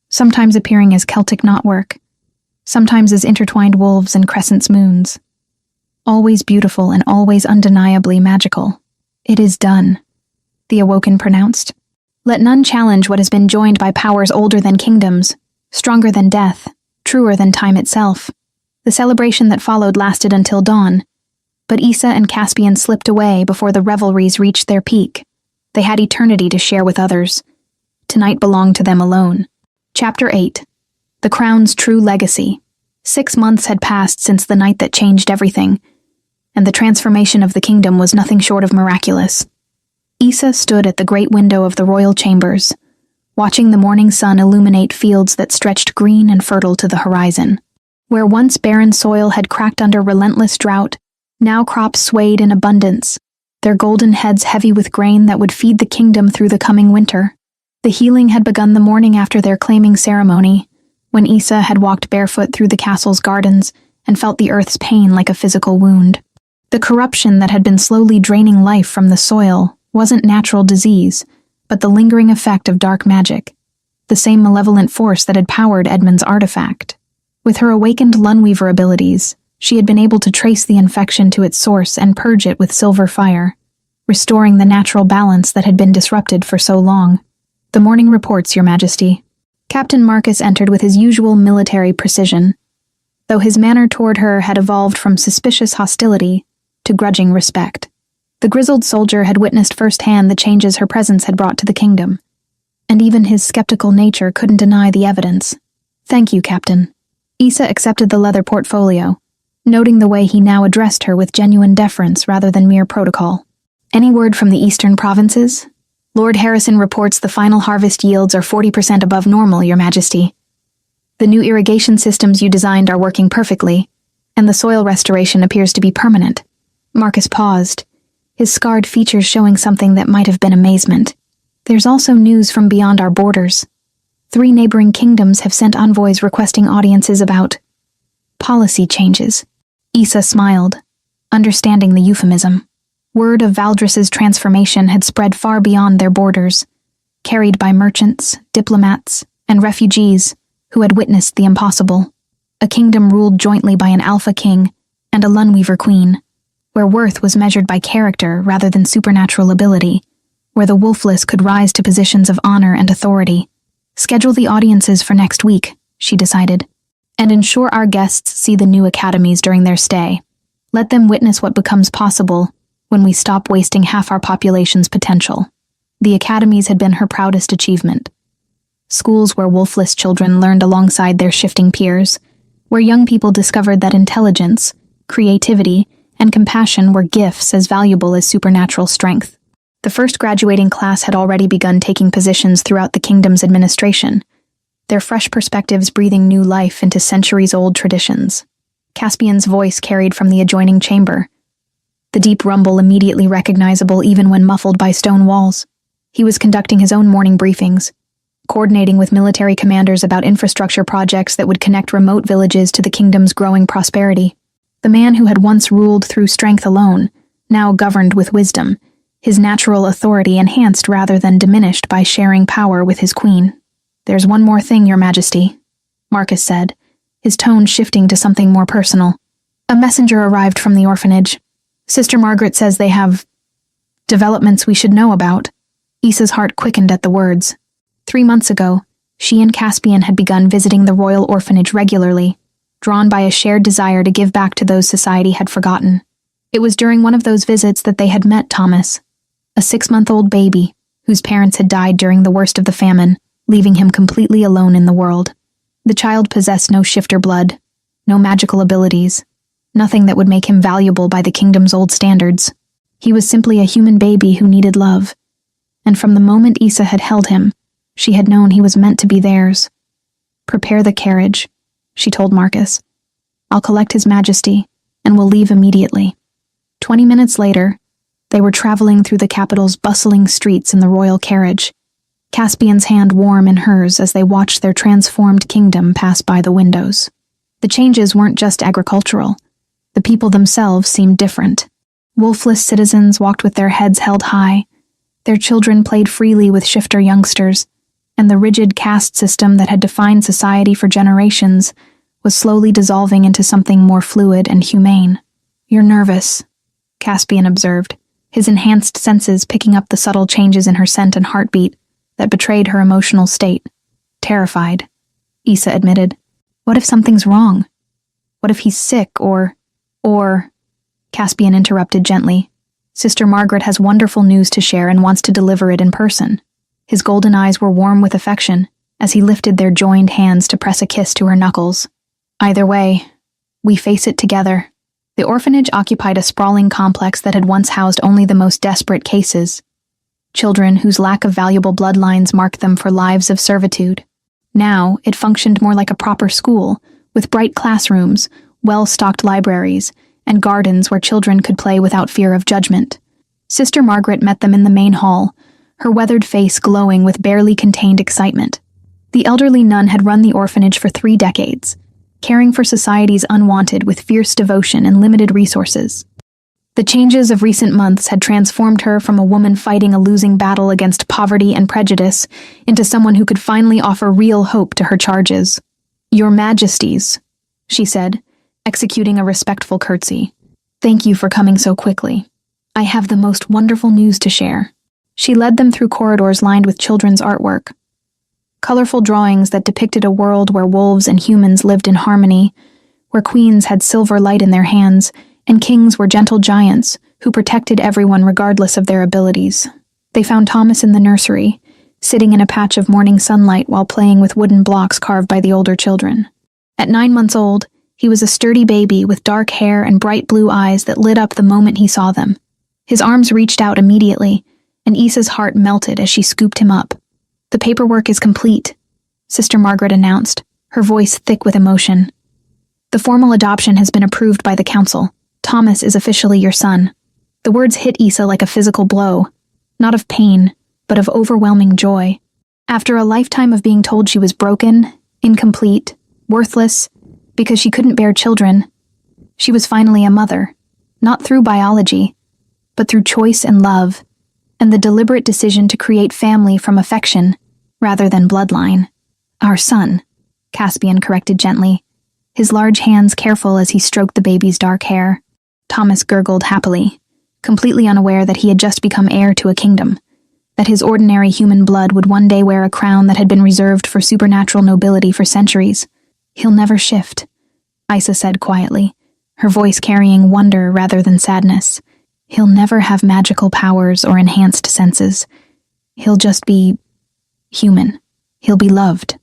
sometimes appearing as Celtic knotwork, sometimes as intertwined wolves and crescent moons. Always beautiful and always undeniably magical. It is done, the Awoken pronounced. Let none challenge what has been joined by powers older than kingdoms, stronger than death, truer than time itself. The celebration that followed lasted until dawn, but Isa and Caspian slipped away before the revelries reached their peak. They had eternity to share with others, Tonight belonged to them alone. Chapter 8. The Crown's True Legacy. 6 months had passed since the night that changed everything, and the transformation of the kingdom was nothing short of miraculous. Issa stood at the great window of the royal chambers, watching the morning sun illuminate fields that stretched green and fertile to the horizon. Where once barren soil had cracked under relentless drought, now crops swayed in abundance, their golden heads heavy with grain that would feed the kingdom through the coming winter. The healing had begun the morning after their claiming ceremony, when Issa had walked barefoot through the castle's gardens and felt the earth's pain like a physical wound. The corruption that had been slowly draining life from the soil wasn't natural disease, but the lingering effect of dark magic, the same malevolent force that had powered Edmund's artifact. With her awakened Lunweaver abilities, she had been able to trace the infection to its source and purge it with silver fire, restoring the natural balance that had been disrupted for so long. "The morning reports, Your Majesty." Captain Marcus entered with his usual military precision, though his manner toward her had evolved from suspicious hostility to grudging respect. The grizzled soldier had witnessed firsthand the changes her presence had brought to the kingdom, and even his skeptical nature couldn't deny the evidence. "Thank you, Captain." Issa accepted the leather portfolio, noting the way he now addressed her with genuine deference rather than mere protocol. "Any word from the eastern provinces?" "Lord Harrison reports the final harvest yields are 40% above normal, Your Majesty. The new irrigation systems you designed are working perfectly, and the soil restoration appears to be permanent." Marcus paused, his scarred features showing something that might have been amazement. "There's also news from beyond our borders. 3 neighboring kingdoms have sent envoys requesting audiences about policy changes." Issa smiled, understanding the euphemism. Word of Valdris's transformation had spread far beyond their borders, carried by merchants, diplomats, and refugees who had witnessed the impossible. A kingdom ruled jointly by an Alpha King and a Lunweaver Queen, where worth was measured by character rather than supernatural ability, where the wolfless could rise to positions of honor and authority. "Schedule the audiences for next week," she decided, "and ensure our guests see the new academies during their stay. Let them witness what becomes possible when we stop wasting half our population's potential." The academies had been her proudest achievement. Schools where wolfless children learned alongside their shifting peers, where young people discovered that intelligence, creativity, and compassion were gifts as valuable as supernatural strength. The first graduating class had already begun taking positions throughout the kingdom's administration, their fresh perspectives breathing new life into centuries-old traditions. Caspian's voice carried from the adjoining chamber, the deep rumble immediately recognizable even when muffled by stone walls. He was conducting his own morning briefings, coordinating with military commanders about infrastructure projects that would connect remote villages to the kingdom's growing prosperity. The man who had once ruled through strength alone now governed with wisdom, his natural authority enhanced rather than diminished by sharing power with his queen. "There's one more thing, Your Majesty," Marcus said, his tone shifting to something more personal. "A messenger arrived from the orphanage. Sister Margaret says they have developments we should know about." Issa's heart quickened at the words. 3 months ago, she and Caspian had begun visiting the royal orphanage regularly, drawn by a shared desire to give back to those society had forgotten. It was during one of those visits that they had met Thomas, a 6-month-old baby whose parents had died during the worst of the famine, leaving him completely alone in the world. The child possessed no shifter blood, no magical abilities, nothing that would make him valuable by the kingdom's old standards. He was simply a human baby who needed love, and from the moment Issa had held him, she had known he was meant to be theirs. "Prepare the carriage," she told Marcus. "I'll collect His Majesty, and we'll leave immediately." 20 minutes later, they were traveling through the capital's bustling streets in the royal carriage, Caspian's hand warm in hers as they watched their transformed kingdom pass by the windows. The changes weren't just agricultural. The people themselves seemed different. Wolfless citizens walked with their heads held high, their children played freely with shifter youngsters, and the rigid caste system that had defined society for generations was slowly dissolving into something more fluid and humane. "You're nervous," Caspian observed, his enhanced senses picking up the subtle changes in her scent and heartbeat that betrayed her emotional state. "Terrified," Issa admitted. "What if something's wrong? What if he's sick or... Caspian interrupted gently. "Sister Margaret has wonderful news to share and wants to deliver it in person." His golden eyes were warm with affection as he lifted their joined hands to press a kiss to her knuckles. Either way, we face it together. The orphanage occupied a sprawling complex that had once housed only the most desperate cases, children whose lack of valuable bloodlines marked them for lives of servitude. Now, it functioned more like a proper school, with bright classrooms, well-stocked libraries, and gardens where children could play without fear of judgment. Sister Margaret met them in the main hall, her weathered face glowing with barely contained excitement. The elderly nun had run the orphanage for 3 decades, caring for society's unwanted with fierce devotion and limited resources. The changes of recent months had transformed her from a woman fighting a losing battle against poverty and prejudice into someone who could finally offer real hope to her charges. "Your Majesties," she said, executing a respectful curtsy. "Thank you for coming so quickly. I have the most wonderful news to share." She led them through corridors lined with children's artwork. Colorful drawings that depicted a world where wolves and humans lived in harmony, where queens had silver light in their hands, and kings were gentle giants who protected everyone regardless of their abilities. They found Thomas in the nursery, sitting in a patch of morning sunlight while playing with wooden blocks carved by the older children. At 9 months old, he was a sturdy baby with dark hair and bright blue eyes that lit up the moment he saw them. His arms reached out immediately, and Issa's heart melted as she scooped him up. "The paperwork is complete," Sister Margaret announced, her voice thick with emotion. "The formal adoption has been approved by the council. Thomas is officially your son." The words hit Issa like a physical blow, not of pain, but of overwhelming joy. After a lifetime of being told she was broken, incomplete, worthless, because she couldn't bear children, she was finally a mother, not through biology, but through choice and love, and the deliberate decision to create family from affection rather than bloodline. "Our son," Caspian corrected gently, his large hands careful as he stroked the baby's dark hair. Thomas gurgled happily, completely unaware that he had just become heir to a kingdom, that his ordinary human blood would one day wear a crown that had been reserved for supernatural nobility for centuries. "He'll never shift," Issa said quietly, her voice carrying wonder rather than sadness. "He'll never have magical powers or enhanced senses. He'll just be human. He'll be loved,"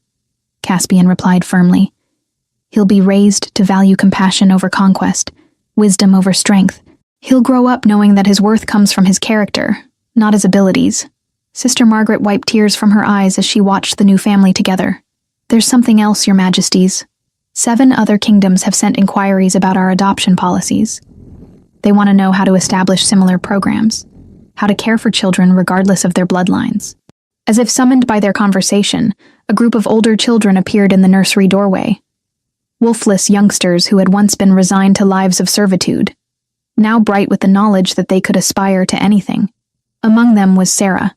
Caspian replied firmly. "He'll be raised to value compassion over conquest, wisdom over strength. He'll grow up knowing that his worth comes from his character, not his abilities." Sister Margaret wiped tears from her eyes as she watched the new family together. "There's something else, Your Majesties. 7 other kingdoms have sent inquiries about our adoption policies. They want to know how to establish similar programs, how to care for children regardless of their bloodlines." As if summoned by their conversation, a group of older children appeared in the nursery doorway. Wolfless youngsters who had once been resigned to lives of servitude, now bright with the knowledge that they could aspire to anything. Among them was Sarah,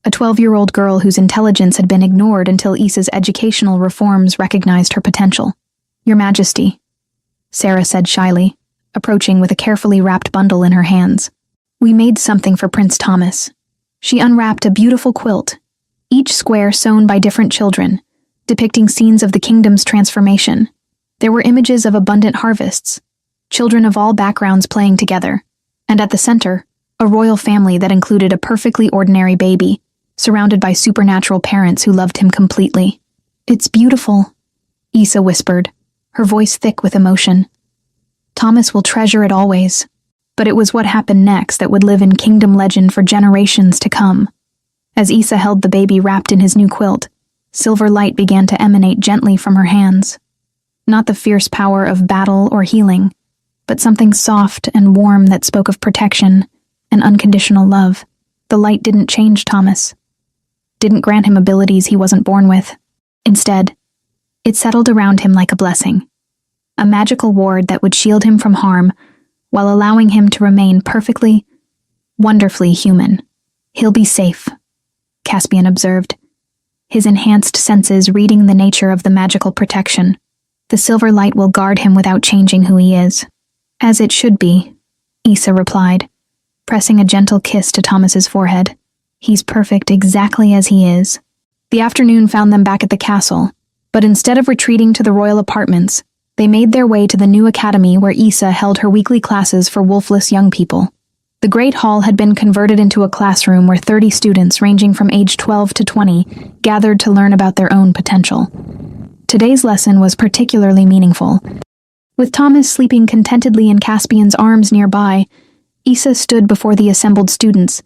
a 12-year-old girl whose intelligence had been ignored until Issa's educational reforms recognized her potential. "Your Majesty," Sarah said shyly, approaching with a carefully wrapped bundle in her hands. "We made something for Prince Thomas." She unwrapped a beautiful quilt, each square sewn by different children, depicting scenes of the kingdom's transformation. There were images of abundant harvests, children of all backgrounds playing together, and at the center, a royal family that included a perfectly ordinary baby, surrounded by supernatural parents who loved him completely. "It's beautiful," Issa whispered, her voice thick with emotion. "Thomas will treasure it always." But it was what happened next that would live in kingdom legend for generations to come. As Issa held the baby wrapped in his new quilt, silver light began to emanate gently from her hands. Not the fierce power of battle or healing, but something soft and warm that spoke of protection and unconditional love. The light didn't change Thomas, didn't grant him abilities he wasn't born with. Instead, it settled around him like a blessing, a magical ward that would shield him from harm while allowing him to remain perfectly, wonderfully human. "He'll be safe," Caspian observed, his enhanced senses reading the nature of the magical protection. "The silver light will guard him without changing who he is." "As it should be," Issa replied, pressing a gentle kiss to Thomas's forehead. "He's perfect exactly as he is." The afternoon found them back at the castle, but instead of retreating to the royal apartments, they made their way to the new academy where Issa held her weekly classes for wolfless young people. The great hall had been converted into a classroom where 30 students ranging from age 12 to 20 gathered to learn about their own potential. Today's lesson was particularly meaningful. With Thomas sleeping contentedly in Caspian's arms nearby, Issa stood before the assembled students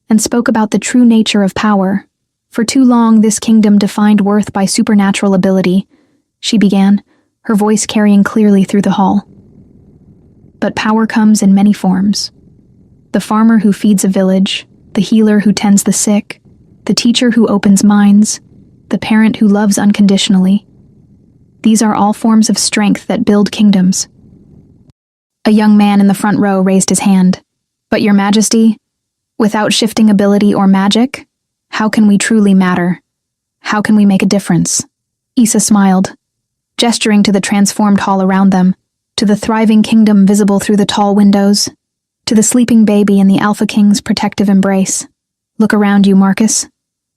and spoke about the true nature of power. For too long, this kingdom defined worth by supernatural ability, she began, her voice carrying clearly through the hall. But power comes in many forms. The farmer who feeds a village, the healer who tends the sick, the teacher who opens minds, the parent who loves unconditionally. These are all forms of strength that build kingdoms. A young man in the front row raised his hand. But Your Majesty, without shifting ability or magic, how can we truly matter? How can we make a difference? Issa smiled, gesturing to the transformed hall around them, to the thriving kingdom visible through the tall windows, to the sleeping baby in the Alpha King's protective embrace. Look around you, Marcus.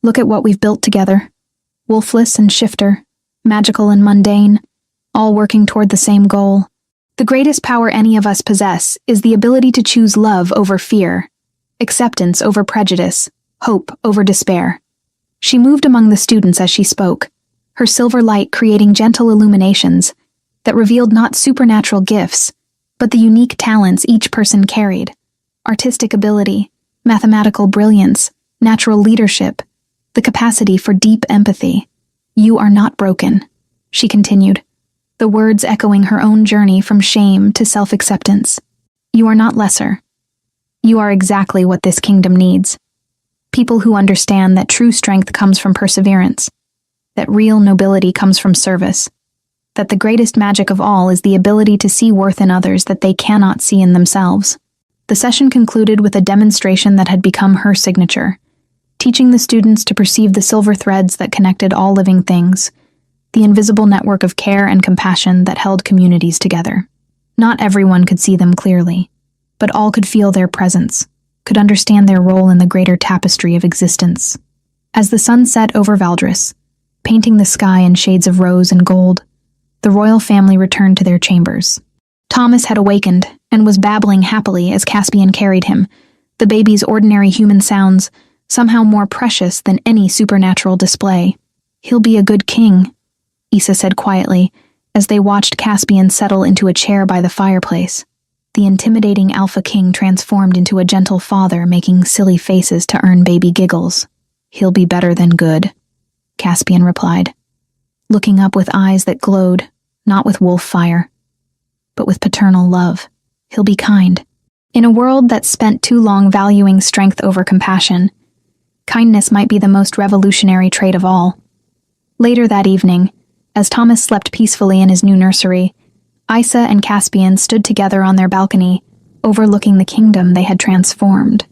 Look at what we've built together. Wolfless and shifter, magical and mundane, all working toward the same goal. The greatest power any of us possess is the ability to choose love over fear, acceptance over prejudice, hope over despair. She moved among the students as she spoke, her silver light creating gentle illuminations that revealed not supernatural gifts, but the unique talents each person carried: artistic ability, mathematical brilliance, natural leadership, the capacity for deep empathy. You are not broken, she continued, the words echoing her own journey from shame to self-acceptance. You are not lesser. You are exactly what this kingdom needs. People who understand that true strength comes from perseverance, that real nobility comes from service, that the greatest magic of all is the ability to see worth in others that they cannot see in themselves. The session concluded with a demonstration that had become her signature, teaching the students to perceive the silver threads that connected all living things, the invisible network of care and compassion that held communities together. Not everyone could see them clearly, but all could feel their presence, could understand their role in the greater tapestry of existence. As the sun set over Valdris, painting the sky in shades of rose and gold, the royal family returned to their chambers. Thomas had awakened and was babbling happily as Caspian carried him, the baby's ordinary human sounds somehow more precious than any supernatural display. He'll be a good king, Issa said quietly, as they watched Caspian settle into a chair by the fireplace. The intimidating Alpha King transformed into a gentle father, making silly faces to earn baby giggles. He'll be better than good, Caspian replied, looking up with eyes that glowed, not with wolf fire, but with paternal love. He'll be kind. In a world that spent too long valuing strength over compassion, kindness might be the most revolutionary trait of all. Later that evening, as Thomas slept peacefully in his new nursery, Issa and Caspian stood together on their balcony, overlooking the kingdom they had transformed.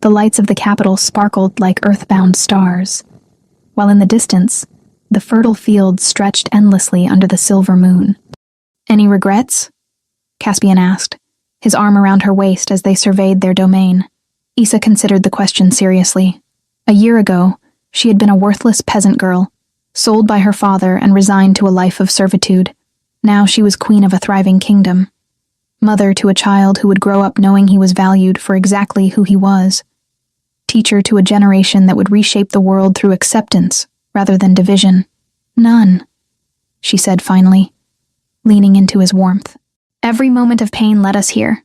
The lights of the capital sparkled like earthbound stars, while in the distance, the fertile fields stretched endlessly under the silver moon. Any regrets? Caspian asked, his arm around her waist as they surveyed their domain. Issa considered the question seriously. A year ago, she had been a worthless peasant girl, sold by her father and resigned to a life of servitude. Now she was queen of a thriving kingdom, mother to a child who would grow up knowing he was valued for exactly who he was, teacher to a generation that would reshape the world through acceptance rather than division. None, she said finally, leaning into his warmth. Every moment of pain led us here.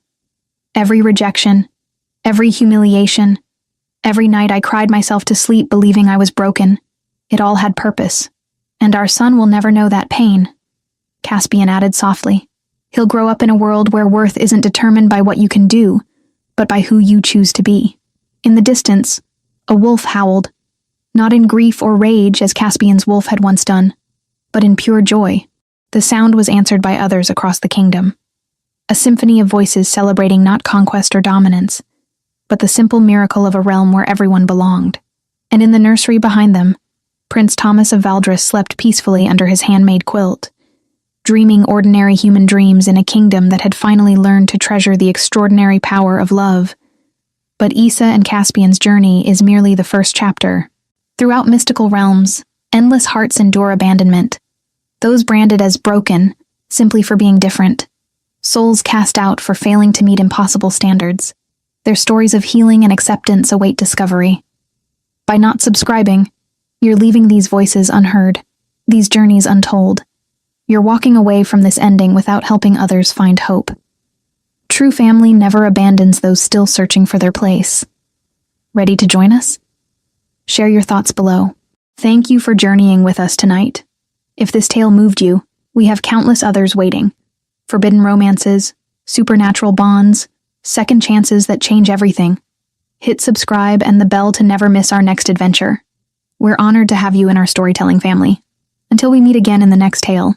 Every rejection, every humiliation, every night I cried myself to sleep believing I was broken. It all had purpose, and our son will never know that pain, Caspian added softly. He'll grow up in a world where worth isn't determined by what you can do, but by who you choose to be. In the distance, a wolf howled, not in grief or rage as Caspian's wolf had once done, but in pure joy. The sound was answered by others across the kingdom, a symphony of voices celebrating not conquest or dominance, but the simple miracle of a realm where everyone belonged. And in the nursery behind them, Prince Thomas of Valdris slept peacefully under his handmade quilt, dreaming ordinary human dreams in a kingdom that had finally learned to treasure the extraordinary power of love. But Issa and Caspian's journey is merely the first chapter. Throughout mystical realms, endless hearts endure abandonment, those branded as broken simply for being different, souls cast out for failing to meet impossible standards. Their stories of healing and acceptance await discovery. By not subscribing, you're leaving these voices unheard, these journeys untold. You're walking away from this ending without helping others find hope. True family never abandons those still searching for their place. Ready to join us? Share your thoughts below. Thank you for journeying with us tonight. If this tale moved you, we have countless others waiting. Forbidden romances, supernatural bonds, second chances that change everything. Hit subscribe and the bell to never miss our next adventure. We're honored to have you in our storytelling family. Until we meet again in the next tale,